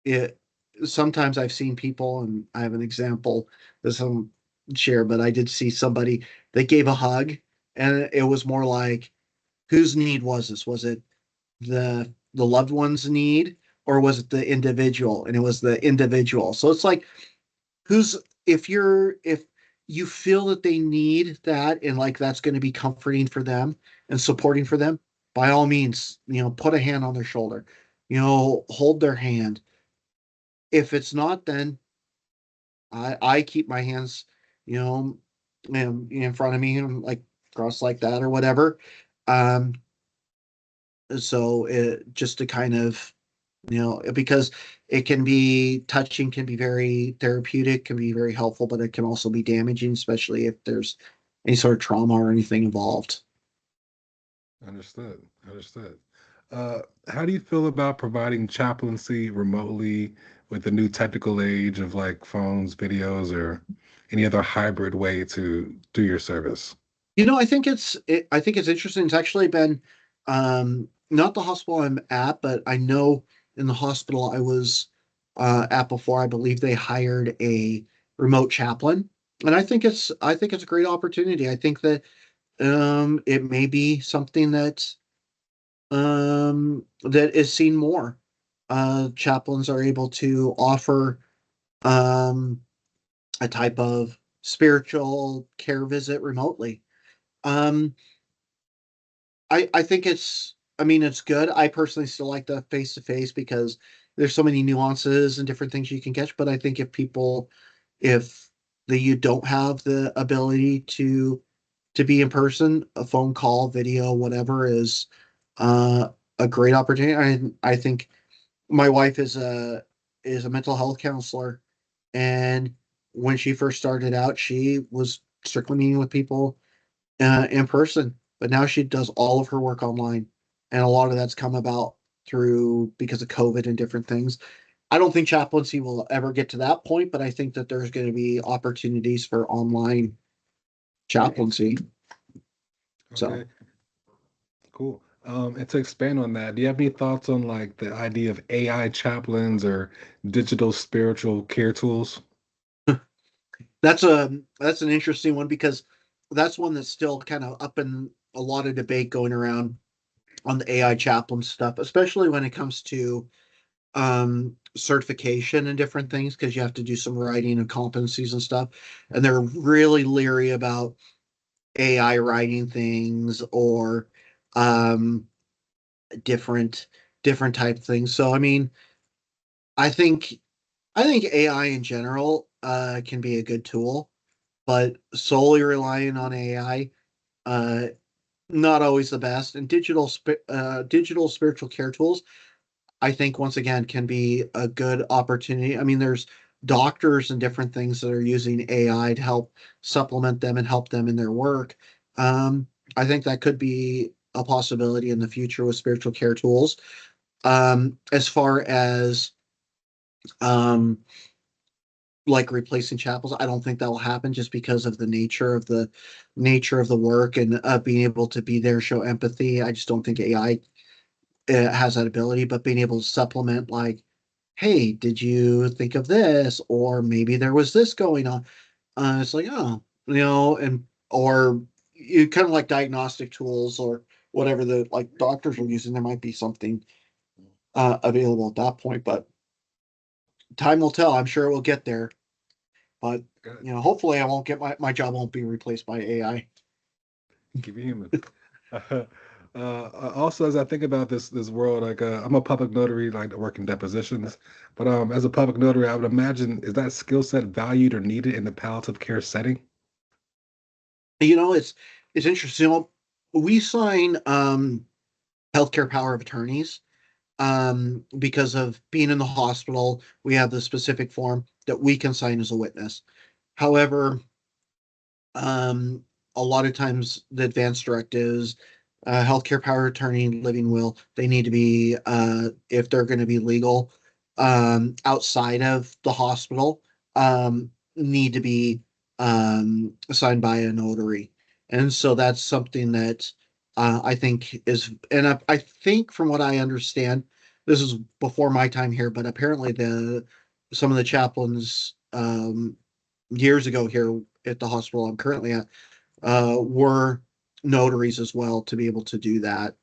it sometimes I've seen people, and I have an example that some share, but I did see somebody that gave a hug, and it was more like, whose need was this? Was it the loved one's need, or was it the individual? And it was the individual. So it's like, who's if you feel that they need that, and like that's going to be comforting for them and supporting for them, by all means, put a hand on their shoulder, hold their hand. If it's not, then I keep my hands, you know, in front of me, like crossed like that or whatever. Um, so just to kind of, because it can be touching, can be very therapeutic, can be very helpful, but it can also be damaging, especially if there's any sort of trauma or anything involved. Understood. Understood. How do you feel about providing chaplaincy remotely with the new technical age of like phones, videos, or any other hybrid way to do your service? I think it's interesting. It's actually been not the hospital I'm at, but I know in the hospital I was at before, I believe they hired a remote chaplain, and I think it's a great opportunity. I think that it may be something that is seen more. Chaplains are able to offer um, a type of spiritual care visit remotely. Um, I think I mean, it's good. I personally still like the face to face because there's so many nuances and different things you can catch. But I think if you don't have the ability to be in person, a phone call, video, whatever is uh, a great opportunity. I think my wife is a mental health counselor, and when she first started out, she was strictly meeting with people in person, but now she does all of her work online, and a lot of that's come about through because of COVID and different things. I don't think chaplaincy will ever get to that point, but I think that there's going to be opportunities for online chaplaincy. So Okay, cool. And to expand on that, do you have any thoughts on like the idea of AI chaplains or digital spiritual care tools? that's an interesting one because that's one that's still kind of up in a lot of debate going around on the AI chaplain stuff, especially when it comes to certification and different things, because you have to do some writing and competencies and stuff. And they're really leery about AI writing things or um, different different type things. So I mean, I think I think AI in general can be a good tool, but solely relying on AI, uh, not always the best. And digital spiritual care tools, I think once again can be a good opportunity. I mean, there's doctors and different things that are using AI to help supplement them and help them in their work. Um, I think that could be a possibility in the future with spiritual care tools. As far as um, like replacing chapels, I don't think that will happen just because of the nature of the work and being able to be there, show empathy. I just don't think AI has that ability, but being able to supplement, like, hey, did you think of this? Or maybe there was this going on. It's like, oh, and or you kind of like diagnostic tools or whatever the like doctors are using. There might be something available at that point, but time will tell. I'm sure it will get there. But Good. hopefully, I won't get my job won't be replaced by AI. Keep it human. Also, as I think about this world, like I'm a public notary, like working depositions, but as a public notary, I would imagine is that skill set valued or needed in the palliative care setting? It's interesting. We sign healthcare power of attorneys because of being in the hospital. We have the specific form that we can sign as a witness. However, um, a lot of times the advanced directives, healthcare power of attorney, living will, they need to be, if they're going to be legal, outside of the hospital, need to be signed by a notary. And so that's something that I think is, and I think from what I understand, this is before my time here, but apparently some of the chaplains years ago here at the hospital I'm currently at were notaries as well to be able to do that.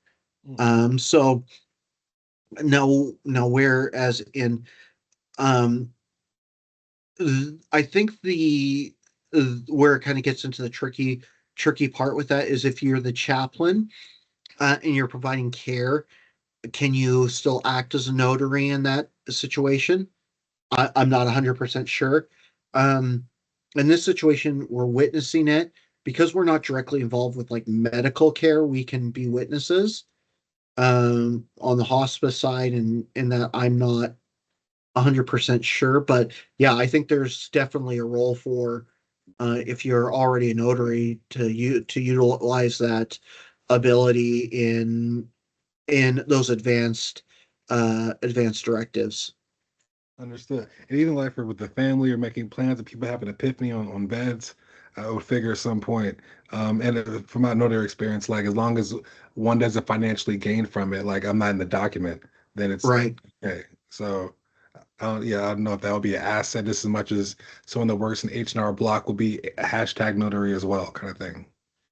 Mm. So no, whereas in um, I think the where it kind of gets into the tricky part with that is if you're the chaplain and you're providing care, can you still act as a notary in that situation? I'm not 100% sure. Um, in this situation, we're witnessing it because we're not directly involved with like medical care. We can be witnesses on the hospice side, and in that I'm not 100% sure. But yeah, I think there's definitely a role for if you're already a notary to utilize that ability in those advanced directives. Understood. And even like for with the family or making plans and people have an epiphany on beds, I would figure at some point. And from my notary experience, like as long as one doesn't financially gain from it, like I'm not in the document, then it's Right. okay. So, yeah, I don't know if that would be an asset just as much as someone that works in H&R Block will be a hashtag notary as well, kind of thing.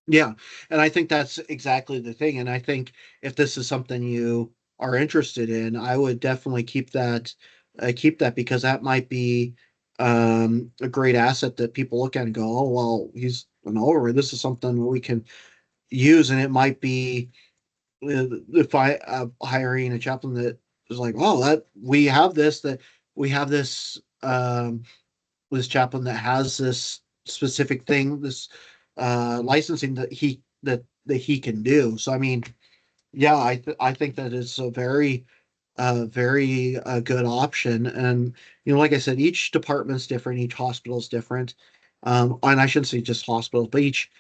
Yeah, and I think that's exactly the thing. And I think if this is something you are interested in, I would definitely keep that because that might be a great asset that people look at and go, "Oh, well, he's an over. This is something we can use." And it might be if I hiring a chaplain that is like, "Oh, that we have this chaplain that has this specific thing, this licensing that he can do." So I mean, yeah, I think that it's a very good option. And like I said, each department's different, each hospital's different. And I shouldn't say just hospitals, but each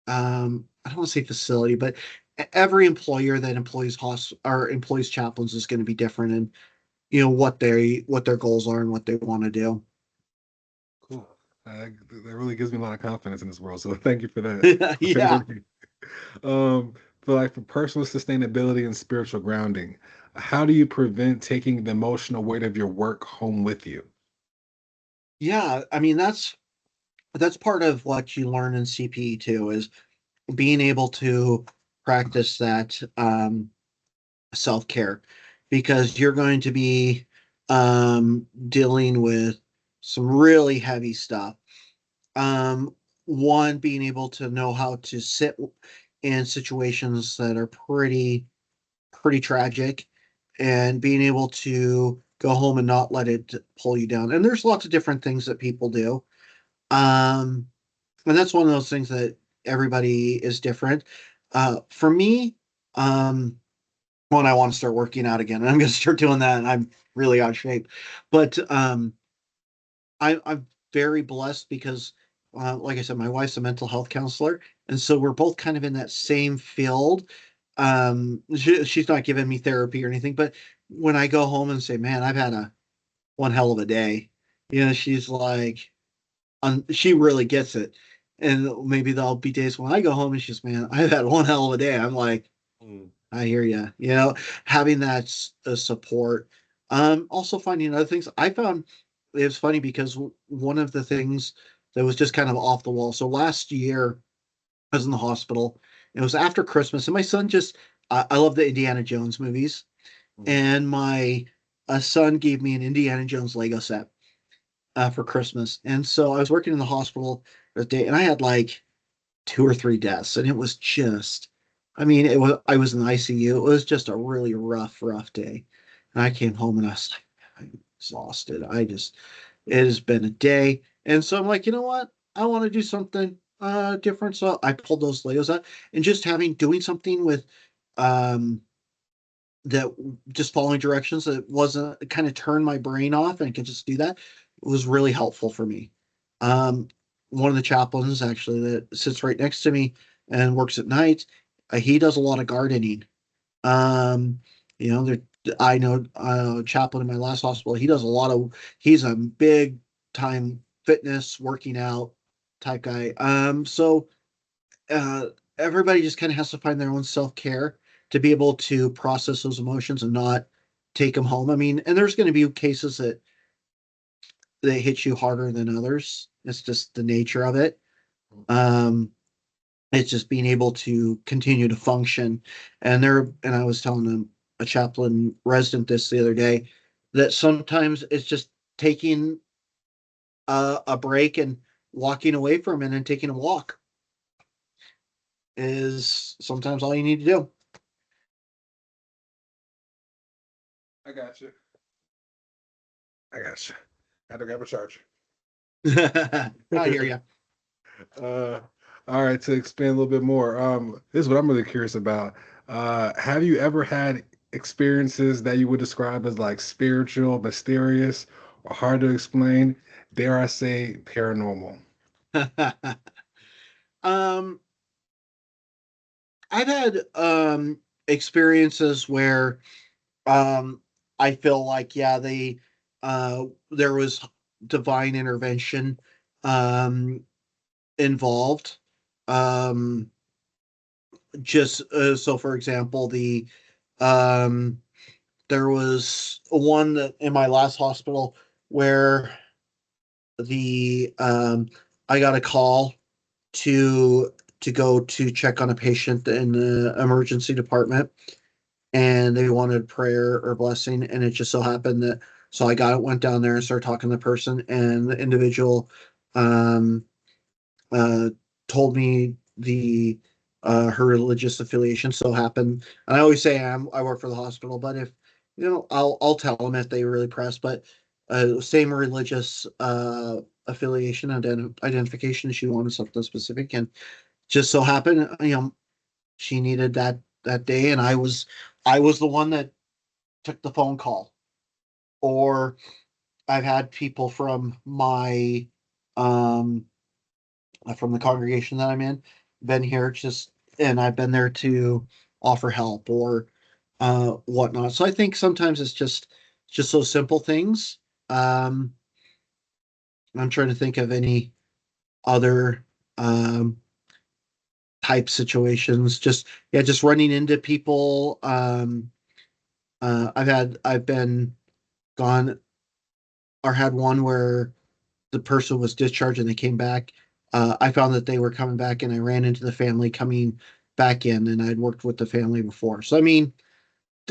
I don't want to say facility, but every employer that employs or employs chaplains is going to be different, and what their goals are and what they want to do. Cool. That really gives me a lot of confidence in this world. So thank you for that. Yeah. Um, for like for personal sustainability and spiritual grounding, how do you prevent taking the emotional weight of your work home with you? Yeah, I mean that's part of what you learn in CPE too, is being able to practice that self-care, because you're going to be dealing with some really heavy stuff. Um, One, being able to know how to sit in situations that are pretty tragic, and being able to go home and not let it pull you down. And there's lots of different things that people do. Um, and that's one of those things that everybody is different. For me, um, when I want to start working out again, and I'm going to start doing that, and I'm really out of shape. But I'm very blessed because, like I said, my wife's a mental health counselor, and so we're both kind of in that same field. She's not giving me therapy or anything, but when I go home and say, "Man, I've had a one hell of a day," she's like, she really gets it. And maybe there'll be days when I go home and she's, "Man, I've had one hell of a day." I'm like, Mm. I hear you. Having that support. Also finding other things. I found it was funny because one of the things that was just kind of off the wall. So last year I was in the hospital. It was after Christmas, and my son just I love the Indiana Jones movies, Mm. and my son gave me an Indiana Jones Lego set for Christmas, and so I was working in the hospital that day, and I had like two or three deaths, and it was just, I mean, I was in the ICU. It was just a really rough day. And I came home and I was like, I'm exhausted. It has been a day. And so I'm like, you know what? I want to do something different. So I pulled those Legos out, and just doing something with um that just following directions that wasn't, kind of turned my brain off and I could just do that, was really helpful for me. Um one of the chaplains actually that sits right next to me and works at night. He does a lot of gardening. Um, there, I know chaplain in my last hospital. He does a lot of. He's a big time fitness, working out type guy. So uh, everybody just kind of has to find their own self care to be able to process those emotions and not take them home. I mean, and there's going to be cases that hit you harder than others. It's just the nature of it. Um, it's just being able to continue to function. And I was telling a chaplain resident this the other day that sometimes it's just taking a break and walking away from it and taking a walk is sometimes all you need to I got you. I got you. Had to grab a charger. do. I hear you. Uh, all right, to expand a little bit more, this is what I'm really curious about. Have you ever had experiences that you would describe as like spiritual, mysterious, or hard to explain? Dare I say paranormal? um, I've had experiences where um I feel like yeah there was divine intervention um involved. Um just so for example um there was one that in my last hospital where the I got a call to go to check on a patient in the emergency department, and they wanted prayer or blessing, and it just so happened that so I got it, went down there and started talking to the person, and the individual um uh told me the her religious affiliation so happened. And I always say I work for the hospital, but if I'll tell them if they really press. But same religious affiliation and identification, she wanted something specific, and just so happened she needed that day, and I was the one that took the phone call. Or I've had people um from the congregation that I'm in been here just, and I've been there to offer help or whatnot. So I think sometimes it's just those simple things. Um I'm trying to think of any other um type situations. Just yeah, just running into people. I've been gone or had one where the person was discharged and they came back. I found that they were coming back, and I ran into the family coming back in, and I'd worked with the family before. So I mean,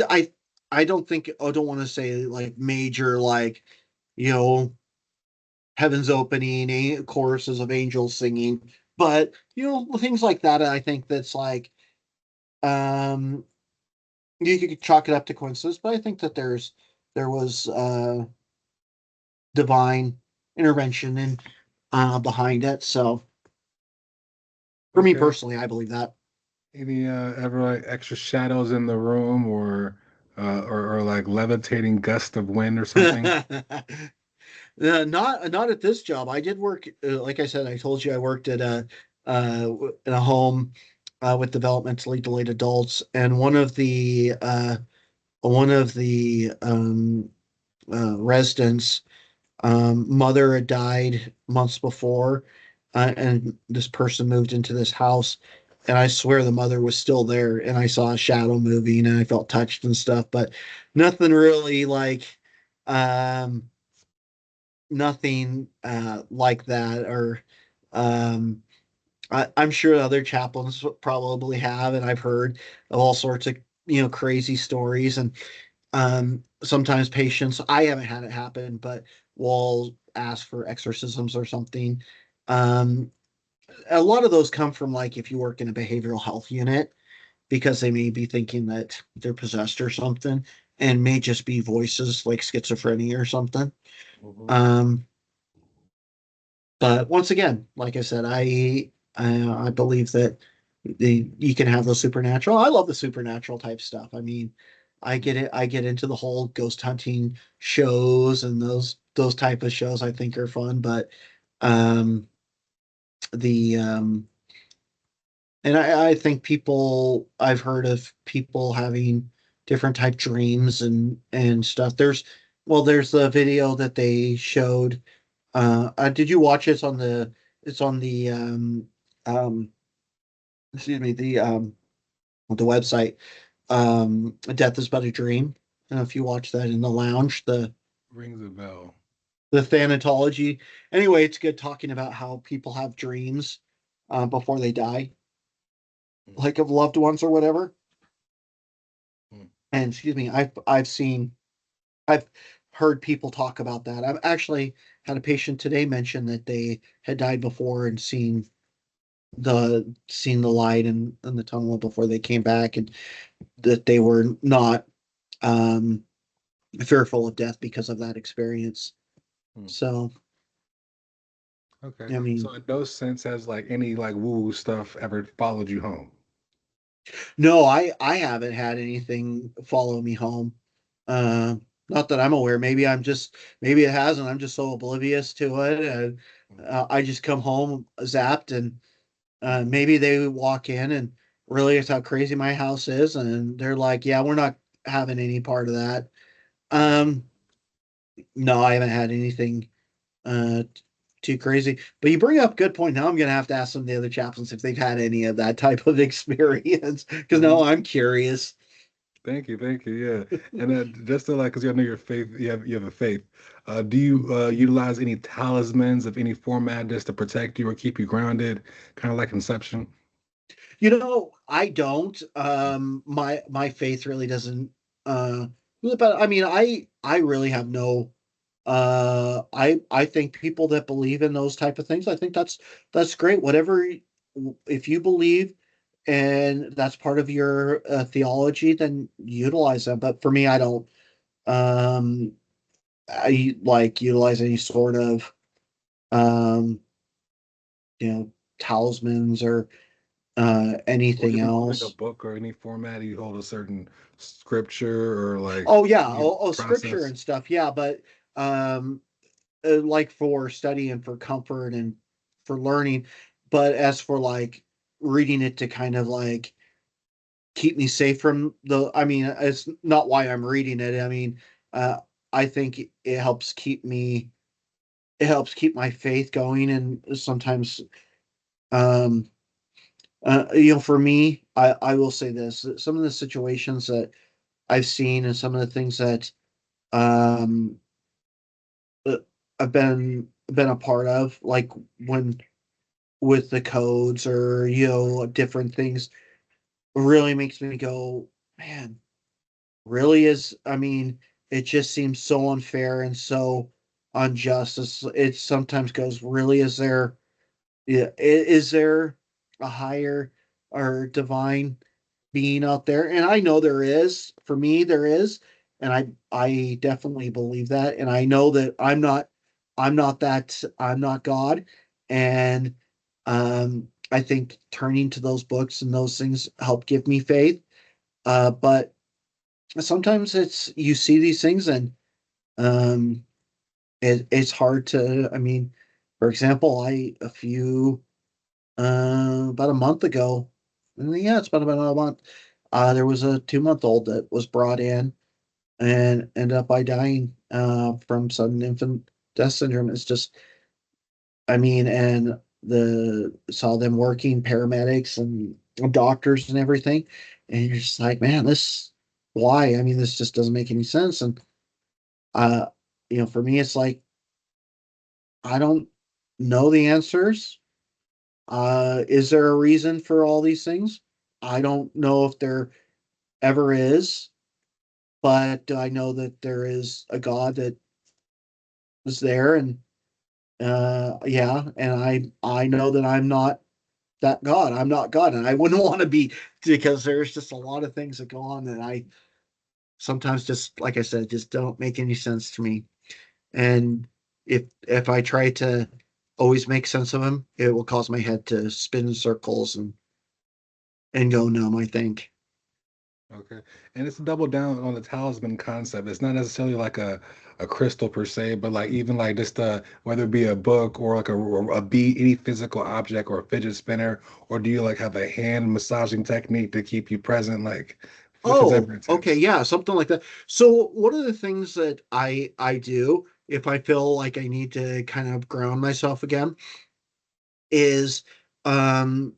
I I don't think I don't want to say like major like you know heavens opening, choruses of angels singing, but things like that. I think that's like um you could chalk it up to coincidence, but I think that there was divine intervention and behind it. So for me Okay. personally, I believe that. Any ever like extra shadows in the room or like levitating gust of wind or something? Not at this job. I did work, like I said, I told you I worked at in a home with developmentally delayed adults, and one of the residents, mother had died months before, and this person moved into this house, and I swear the mother was still there, and I saw a shadow moving, and I felt touched and stuff, but nothing really like, um, nothing like that, or um, I'm sure other chaplains probably have, and I've heard of all sorts of crazy stories, and sometimes patients, I haven't had it happen, but will ask for exorcisms or something. Um, a lot of those come from like if you work in a behavioral health unit, because they may be thinking that they're possessed or something, and may just be voices like schizophrenia or something. Mhm. Um, but once again, like I said, I believe that you can have those supernatural. I love the supernatural type stuff. I mean, I get it. I get into the whole ghost hunting shows and those type of shows. I think are fun, but um, the and I think I've heard of people having different type dreams and stuff. There's the video that they showed. Did you watch it? It's on um excuse me, the website, Death is But a Dream. I don't know if you watch that in the lounge, Rings a bell. the thanatology. Anyway, it's good talking about how people have dreams before they die, Mm, like of loved ones or whatever. mm. And excuse me, I've heard people talk about that. I've actually had a patient today mention that they had died before and seen the light in the tunnel before they came back, and that they were not um fearful of death because of that experience. Mm. So, Okay. I mean, So in no sense has like any like woo-woo stuff ever followed you home. no, I haven't had anything follow me home. Uh, Not that I'm aware. Maybe it hasn't. I'm just so oblivious to it, and Mm, I just come home zapped, and maybe they walk in and realize how crazy my house is, and they're like, "Yeah, we're not having any part of that." mm. Um, no, I haven't had anything uh too crazy. But you bring up a good point. Now I'm gonna have to ask some of the other chaplains if they've had any of that type of experience. Because now Mhm. I'm curious. Thank you, yeah. And just to like, because you know your faith, you have a faith. Do you utilize any talismans of any format just to protect you or keep you grounded, kind of like Inception? I don't. My faith really doesn't. But I mean, I really have no. I think people that believe in those type of things, I think that's great. If you believe and that's part of your theology, then utilize them. But for me, I don't. Um, I like utilize any sort of um, you know, talismans or Or anything even holding a else. book or any format, you hold a certain scripture or like Oh yeah, any scripture process. and stuff. Yeah, but um, like for study and for comfort and for learning. But as for like reading it to kind of like keep me safe from I mean, it's not why I'm reading it. I mean, uh, I think it helps keep my faith going. And sometimes, um, for me, I will say this: that some of the situations that I've seen and some of the things that um, uh, I've been a part of, like when with the codes or different things, really makes me go, man, really is. I mean, it just seems so unfair and so unjust. It sometimes goes, really, is there a higher or divine being out there? And I know there is. For me, there is, and I definitely believe that. And I know that I'm not God. And I think turning to those books and those things help give me faith. But sometimes it's you see these things and um it's hard to. I mean, for example, I a few about a month ago. Yeah, it's about a month. There was a 2-month-old that was brought in and ended up by dying from sudden infant death syndrome. It's just, I mean, and saw them working paramedics and doctors and everything, and you're just like, man, this why? I mean, this just doesn't make any sense. And uh, for me, it's like I don't know the answers. Is there a reason for all these things? I don't know if there ever is, but I know that there is a God that is there, and yeah, and I know that I'm not that God. I'm not God, and I wouldn't want to be, because there's just a lot of things that go on that I sometimes, just like I said, just don't make any sense to me. And if I try to always make sense of them, it will cause my head to spin in circles and go numb, I think. Okay. And it's double down on the talisman concept. It's not necessarily like a crystal per se, but like even like just whether it be a book or like a beat, any physical object or a fidget spinner, or do you like have a hand massaging technique to keep you present, like Oh, whatever okay, intense? yeah, something like that. So one of the things that I do if I feel like I need to kind of ground myself again is and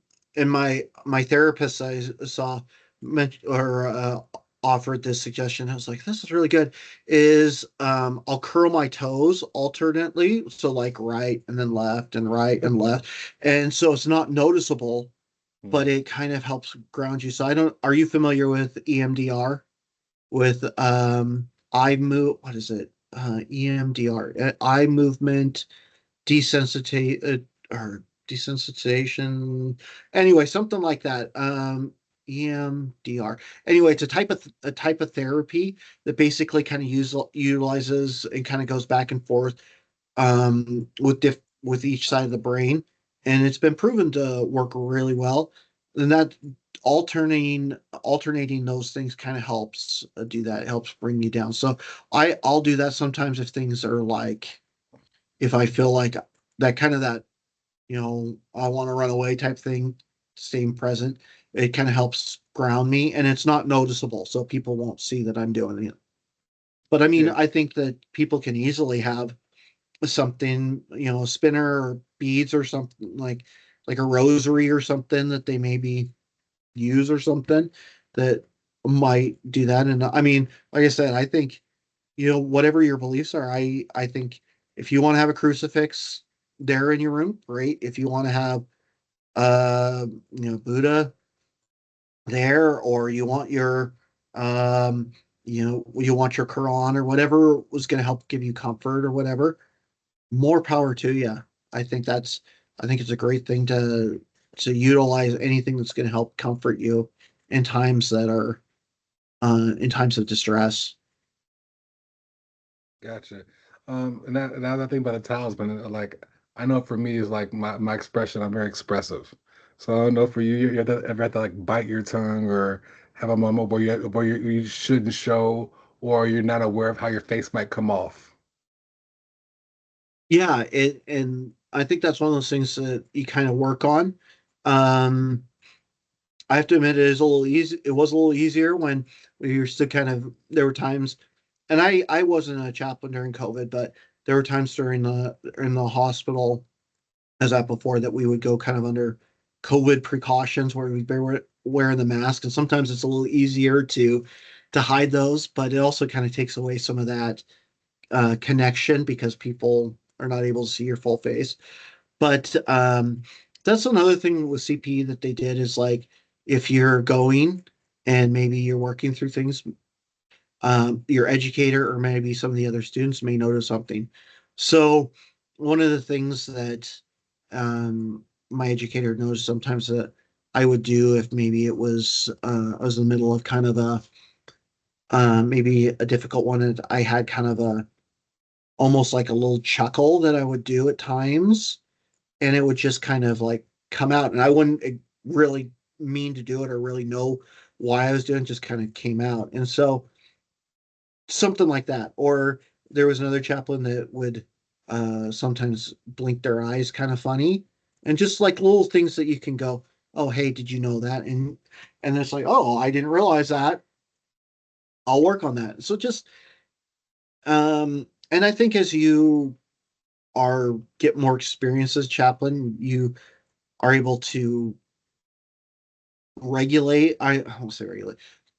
my therapist I saw or offered this suggestion. I was like, this is really good. Is I'll curl my toes alternately, so like right and then left and right and left, and so it's not noticeable, but Hmm. it kind of helps ground you. So I don't. Are you familiar with EMDR? With eye move? What is it? EMDR, eye movement desensitize or desensitization. Anyway, something like that. EMDR. Anyway, it's a type of therapy that basically kind of utilizes and kind of goes back and forth with each side of the brain, and it's been proven to work really well. And that alternating those things kind of helps do that. It helps bring you down. So I'll do that sometimes if things are like if I feel like that kind of that, I want to run away type thing, staying present, it kind of helps ground me and it's not noticeable. So people won't see that I'm doing it. But I mean, Yeah. I think that people can easily have something, a spinner or beads or something like a rosary or something that they maybe use or something that might do that. And I mean, like I said, I think whatever your beliefs are, I think if you want to have a crucifix there in your room, great. If you want to have Buddha there, or you want your you want your Quran or whatever was going to help give you comfort or whatever, more power to you. I think that's I think it's a great thing to utilize anything that's going to help comfort you in times that are in times of distress. Gotcha. And now that I think about the talisman, like I know for me is like my expression. I'm very expressive, so I don't know for you. You have to, ever have to like bite your tongue or have a moment where you shouldn't show or you're not aware of how your face might come off. Yeah, and I think that's one of those things that you kind of work on. Um, I have to admit it is a little easy. It was a little easier when we were still kind of there were times, and I wasn't a chaplain during COVID, but there were times during the in the hospital as that before that we would go kind of under COVID precautions where we'd be wearing the mask, and sometimes it's a little easier to hide those, but it also kind of takes away some of that connection because people are not able to see your full face. But that's another thing with CP that they did is like if you're going and maybe you're working through things, your educator or maybe some of the other students may notice something. So one of the things that my educator noticed sometimes that I would do if maybe it was I was in the middle of kind of a maybe a difficult one and I had kind of a almost like a little chuckle that I would do at times, and it would just kind of like come out, and I wouldn't really mean to do it or really know why I was doing it, just kind of came out. And so something like that. Or there was another chaplain that would sometimes blink their eyes kind of funny, and just like little things that you can go, oh hey, did you know that? And it's like, oh, I didn't realize that. I'll work on that. So just and I think as you are get more experience as chaplain, you are able to regulate. I won't say regulate,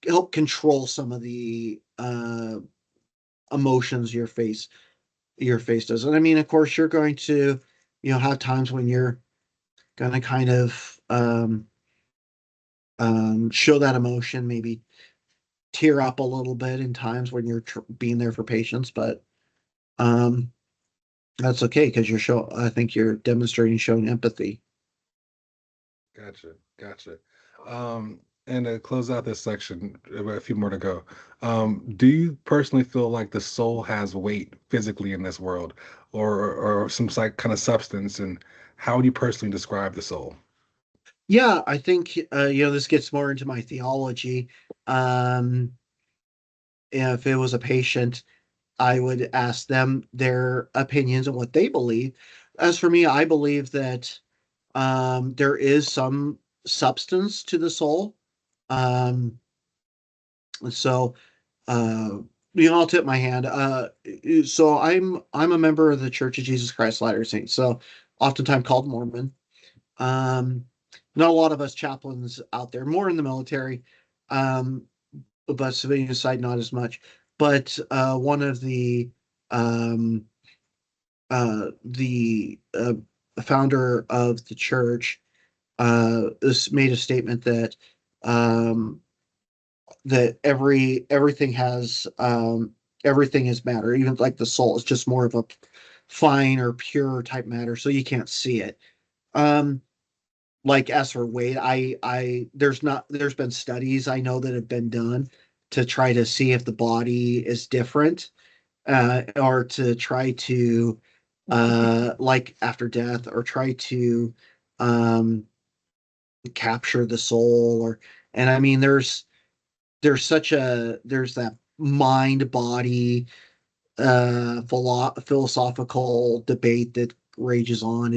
help control some of the emotions your face does. And I mean, of course, you're going to have times when you're going to kind of show that emotion, maybe tear up a little bit in times when you're being there for patients, but um, that's okay because you're show. I think you're demonstrating showing empathy. Gotcha, gotcha. And to close out this section, a few more to go. Do you personally feel like the soul has weight physically in this world, or some kind of substance? And how do you personally describe the soul? Yeah, I think this gets more into my theology. Um, if it was a patient, I would ask them their opinions and what they believe. As for me, I believe that there is some substance to the soul. Um, so I'll tip my hand. So I'm a member of the Church of Jesus Christ Latter-day Saints, so oftentimes called Mormon. Um, Not a lot of us chaplains out there, more in the military, um, but civilian side not as much. But one of um, the founder of the church made a statement that um, everything is matter, even like the soul is just more of a fine or pure type matter, so you can't see it. Um, like as for weight, there's been studies I know that have been done to try to see if the body is different, or to try to like after death, or try to um capture the soul, or and I mean there's that mind body philosophical debate that rages on.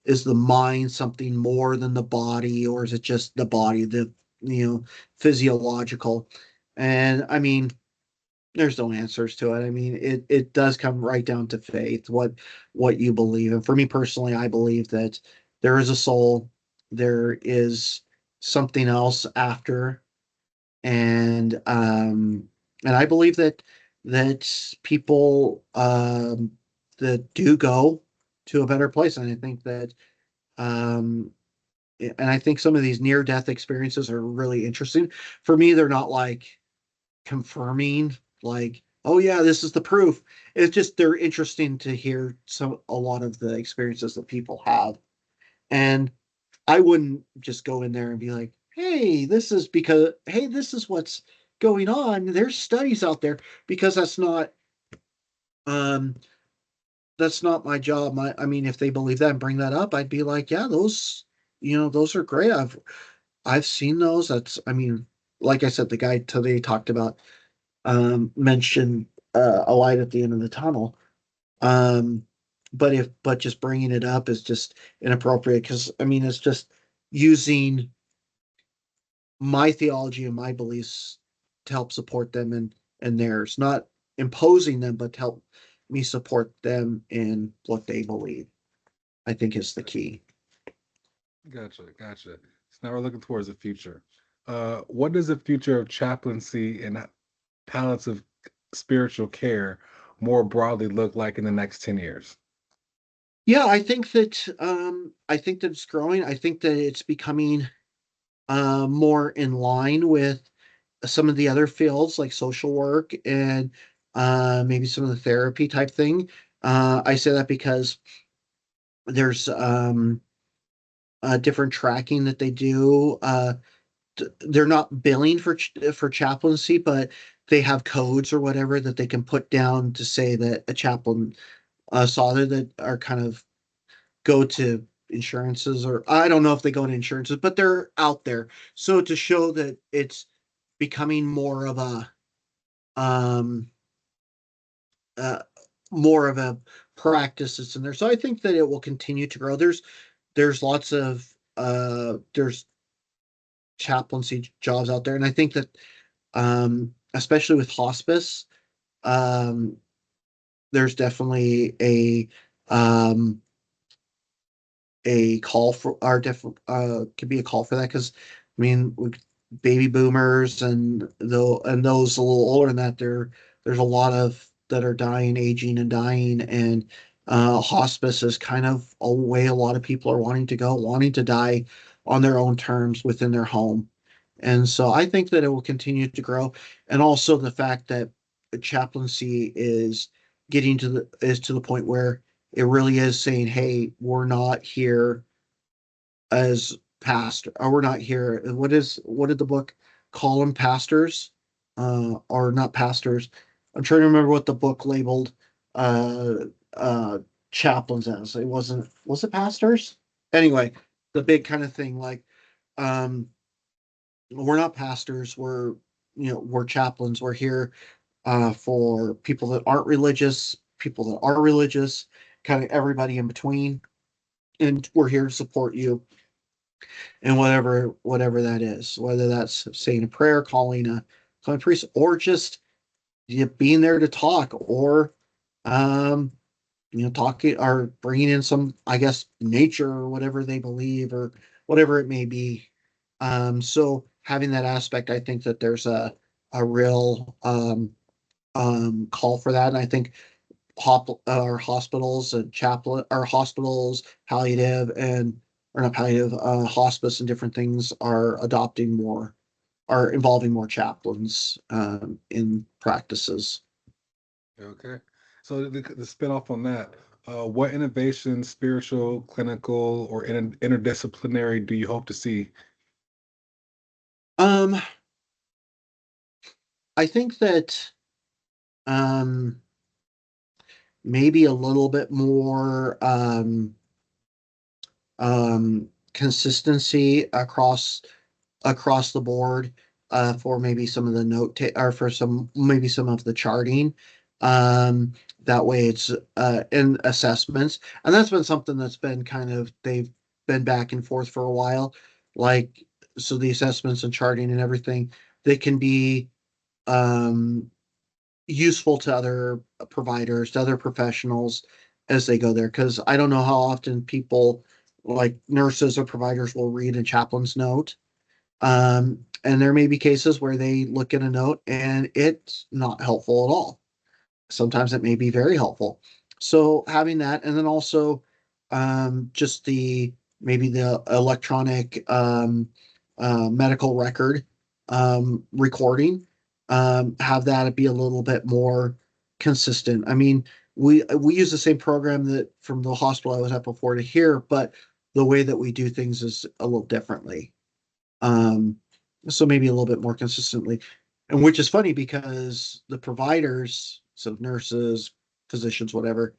Is the mind something more than the body, or is it just the body, the physiological? And I mean, there's no answers to it. I mean, it does come right down to faith, what you believe. And for me personally, I believe that there is a soul, there is something else after, and I believe that people that do go to a better place. And I think that um and I think some of these near death experiences are really interesting. For me, they're not like confirming, like, oh yeah, this is the proof. It's just they're interesting to hear a lot of the experiences that people have. And I wouldn't just go in there and be like, hey, this is what's going on. There's studies out there, because um that's not my job. I mean, if they believe that and bring that up, I'd be like, yeah, those are great. I've seen those. That's, I mean, like I said, the guy today talked about mentioned a light at the end of the tunnel. Um, but just bringing it up is just inappropriate, because I mean, it's just using my theology and my beliefs to help support them and theirs, not imposing them, but to help me support them in what they believe, I think is the key. Gotcha, gotcha. So now we're looking towards the future. What does the future of chaplaincy and palliative spiritual care more broadly look like in the next 10 years? Yeah, I think that it's growing. I think that it's becoming more in line with some of the other fields like social work and maybe some of the therapy type thing. I say that because there's different tracking that they do. They're not billing for chaplaincy, but they have codes or whatever that they can put down to say that a chaplain saw there, that are kind of go to insurances, or I don't know if they go to insurances, but they're out there. So to show that it's becoming um uh, more of a practice that's in there. So I think that it will continue to grow. There's lots of there's chaplaincy jobs out there, and I think that especially with hospice, um, there's definitely um, a call for our different could be a call for that, because I mean, with baby boomers and those a little older than that, there's a lot of that are dying, aging and dying, and hospice is kind of a way a lot of people are wanting to go, wanting to die on their own terms within their home. And so I think that it will continue to grow. And also the fact that chaplaincy is to the point where it really is saying, hey, we're not here as pastor, or we're not here. What did the book call them? Pastors, or not pastors. I'm trying to remember what the book labeled uh, uh, chaplains as. It wasn't. Was it pastors? Anyway, the big kind of thing. Like, um, we're not pastors. We're chaplains. We're here for people that aren't religious, people that are religious, kind of everybody in between, and we're here to support you in whatever that is, whether that's saying a prayer, calling a priest, or just being there to talk, or um, talking or bringing in some, I guess, nature or whatever they believe or whatever it may be. So having that aspect, I think that there's a real call for that, and I think our hospitals and chaplain our hospitals, palliative and or not palliative, hospice and different things are involving more chaplains in practices. Okay. So the spin off on that, what innovations, spiritual, clinical, or interdisciplinary, do you hope to see? Um, I think that um, maybe a little bit more consistency across the board for maybe some of the or for some maybe some of the charting. Um, that way it's in assessments, and that's been something that's been kind of they've been back and forth for a while. Like, so the assessments and charting and everything, they can be um, useful to other providers, to other professionals as they go there. Because I don't know how often people like nurses or providers will read a chaplain's note, and there may be cases where they look at a note and it's not helpful at all. Sometimes it may be very helpful. So having that, and then also just the maybe the electronic medical record recording, have that be a little bit more consistent. I mean, we use the same program that from the hospital I was at before to here, but the way that we do things is a little differently. Um, so maybe a little bit more consistently, and which is funny because the providers, so nurses, physicians, whatever,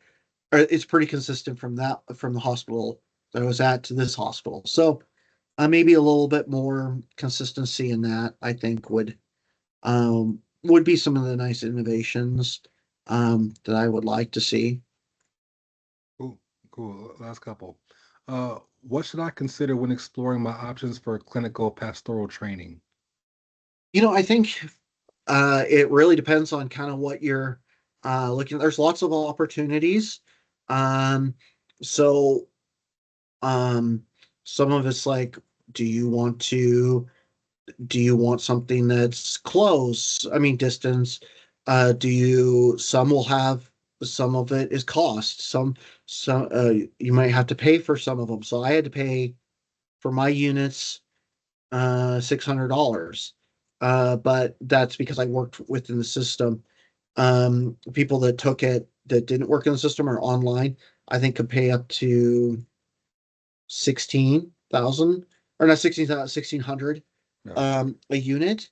it's pretty consistent from the hospital that I was at to this hospital. So maybe a little bit more consistency in that, I think would be some of the nice innovations that I would like to see. Cool, cool. Last couple. What should I consider when exploring my options for clinical pastoral training? I think it really depends on kind of what you're looking. There's lots of opportunities. Um, so um, some of it's like, do you want to do you want something that's close? I mean, distance. Some will have, some of it is cost. You might have to pay for some of them. So I had to pay for my units $600. But that's because I worked within the system. People that took it that didn't work in the system or online, I think could pay up to 16,000, or not 16,000, 1,600 No. a unit.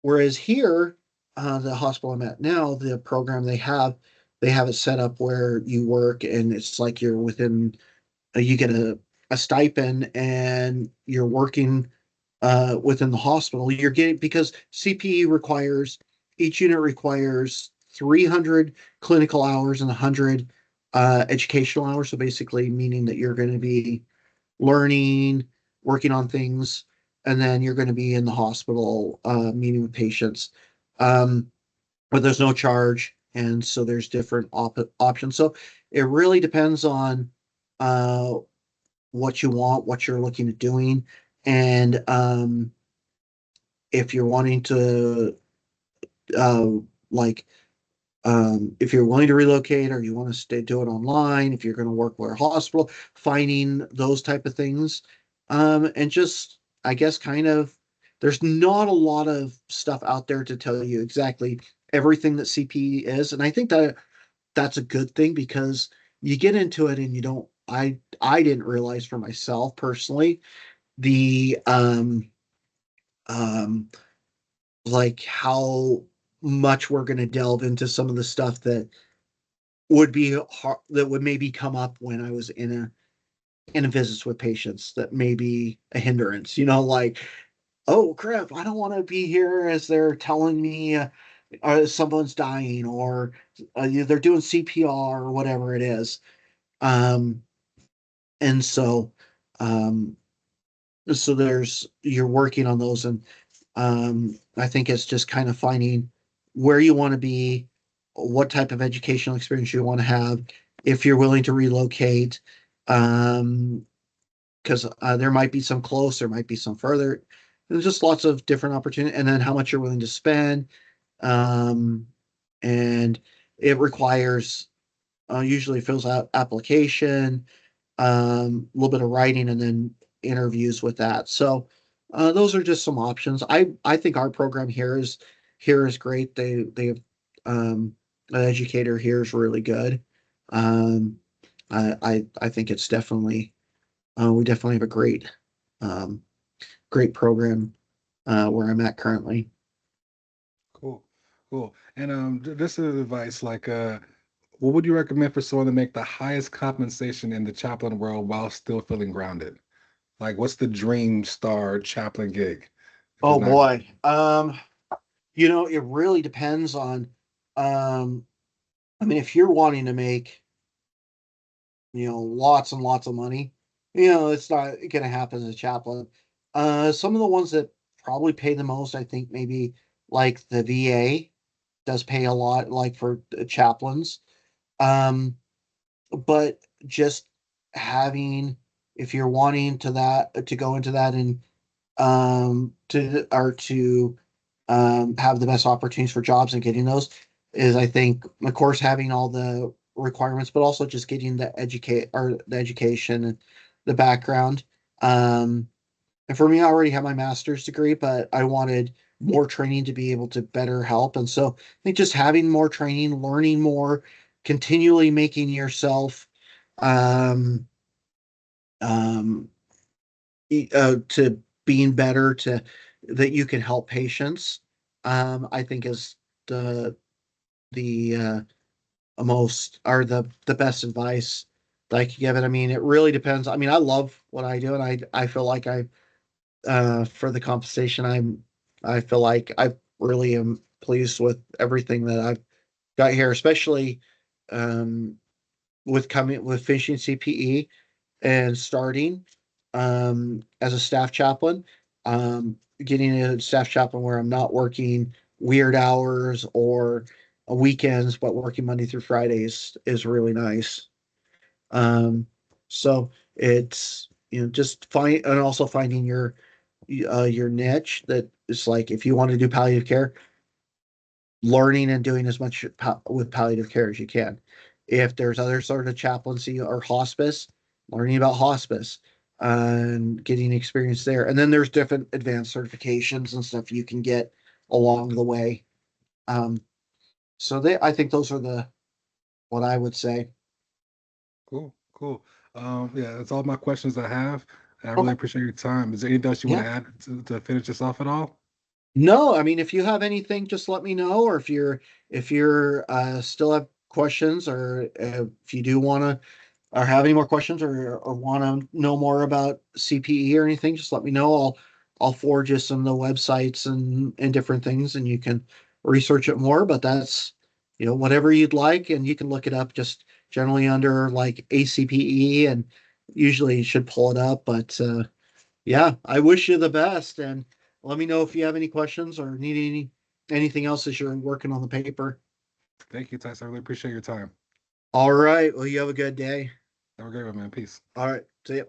Whereas here, the hospital I'm at now, the program they have it set up where you work and it's like you're within, you get a stipend and you're working within the hospital. You're getting, because CPE requires, each unit requires 300 clinical hours and 100 educational hours. So basically, meaning that you're going to be learning, working on things, and then you're going to be in the hospital meeting with patients. Um, but there's no charge, and so there's different options. So it really depends on uh, what you want, what you're looking at doing, and if you're wanting to uh, like if you're willing to relocate or you want to stay do it online, if you're going to work for a hospital, finding those type of things, and just I guess kind of there's not a lot of stuff out there to tell you exactly everything that CPE is, and I think that that's a good thing because you get into it and you don't. I didn't realize for myself personally the um like how much we're going to delve into some of the stuff that would be hard, that would maybe come up when I was in in visits with patients that may be a hindrance, you know, like, oh crap, I don't want to be here as they're telling me someone's dying, or they're doing CPR or whatever it is. Um, and so, um, so there's you're working on those, and I think it's just kind of finding where you want to be, what type of educational experience you want to have, if you're willing to relocate, um, because there might be some close, there might be some further. There's just lots of different opportunities, and then how much you're willing to spend, um, and it requires usually fills out application, a little bit of writing, and then interviews with that. So those are just some options. I think our program here is great. They have an educator here is really good. Um, I think it's definitely we definitely have a um, great program where I'm at currently. Cool, cool. And this is advice like, what would you recommend for someone to make the highest compensation in the chaplain world while still feeling grounded? Like, what's the dream star chaplain gig? If it's Oh not, boy. It really depends on um I mean, if you're wanting to make, lots and lots of money, it's not going to happen as a chaplain. Some of the ones that probably pay the most, I think maybe like the VA does pay a lot, like for chaplains. Um, but just having, if you're wanting to go into that and to have the best opportunities for jobs and getting those is, I think, of course, having all the requirements, but also just getting the education and the background. Um, and for me, I already have my master's degree, but I wanted more training to be able to better help. And so I think just having more training, learning more, continually making yourself um, um, to being better, to that you can help patients, I think is the most or the best advice that I could give it. I mean, it really depends. I mean, I love what I do, and I feel like for the compensation, I feel like I really am pleased with everything that I've got here, especially um with finishing CPE and starting as a staff chaplain, getting a staff chaplain where I'm not working weird hours or weekends, but working Monday through Fridays is really nice. Um, so it's just find and also finding your niche that is like if you want to do palliative care, learning and doing as much with palliative care as you can. If there's other sort of chaplaincy or hospice, learning about hospice and getting experience there. And then there's different advanced certifications and stuff you can get along the way. Um, I think those are the what I would say. cool, cool. Yeah, that's all my questions I have. I really Okay. appreciate your time. Is there anything else you want Yeah. to add to finish this off at all? No, I mean, if you have anything, just let me know. Or if you're still have questions, or if you do want to or have any more questions, or want to know more about CPE or anything, just let me know. I'll forward you some of the websites and different things, and you can research it more. But that's whatever you'd like, and you can look it up just generally under like ACPE, and usually you should pull it up. But yeah, I wish you the best, and let me know if you have any questions or need anything else as you're working on the paper. Thank you, Tyson. I really appreciate your time. All right. Well, you have a good day. Have a great one, man. Peace. All right. See ya.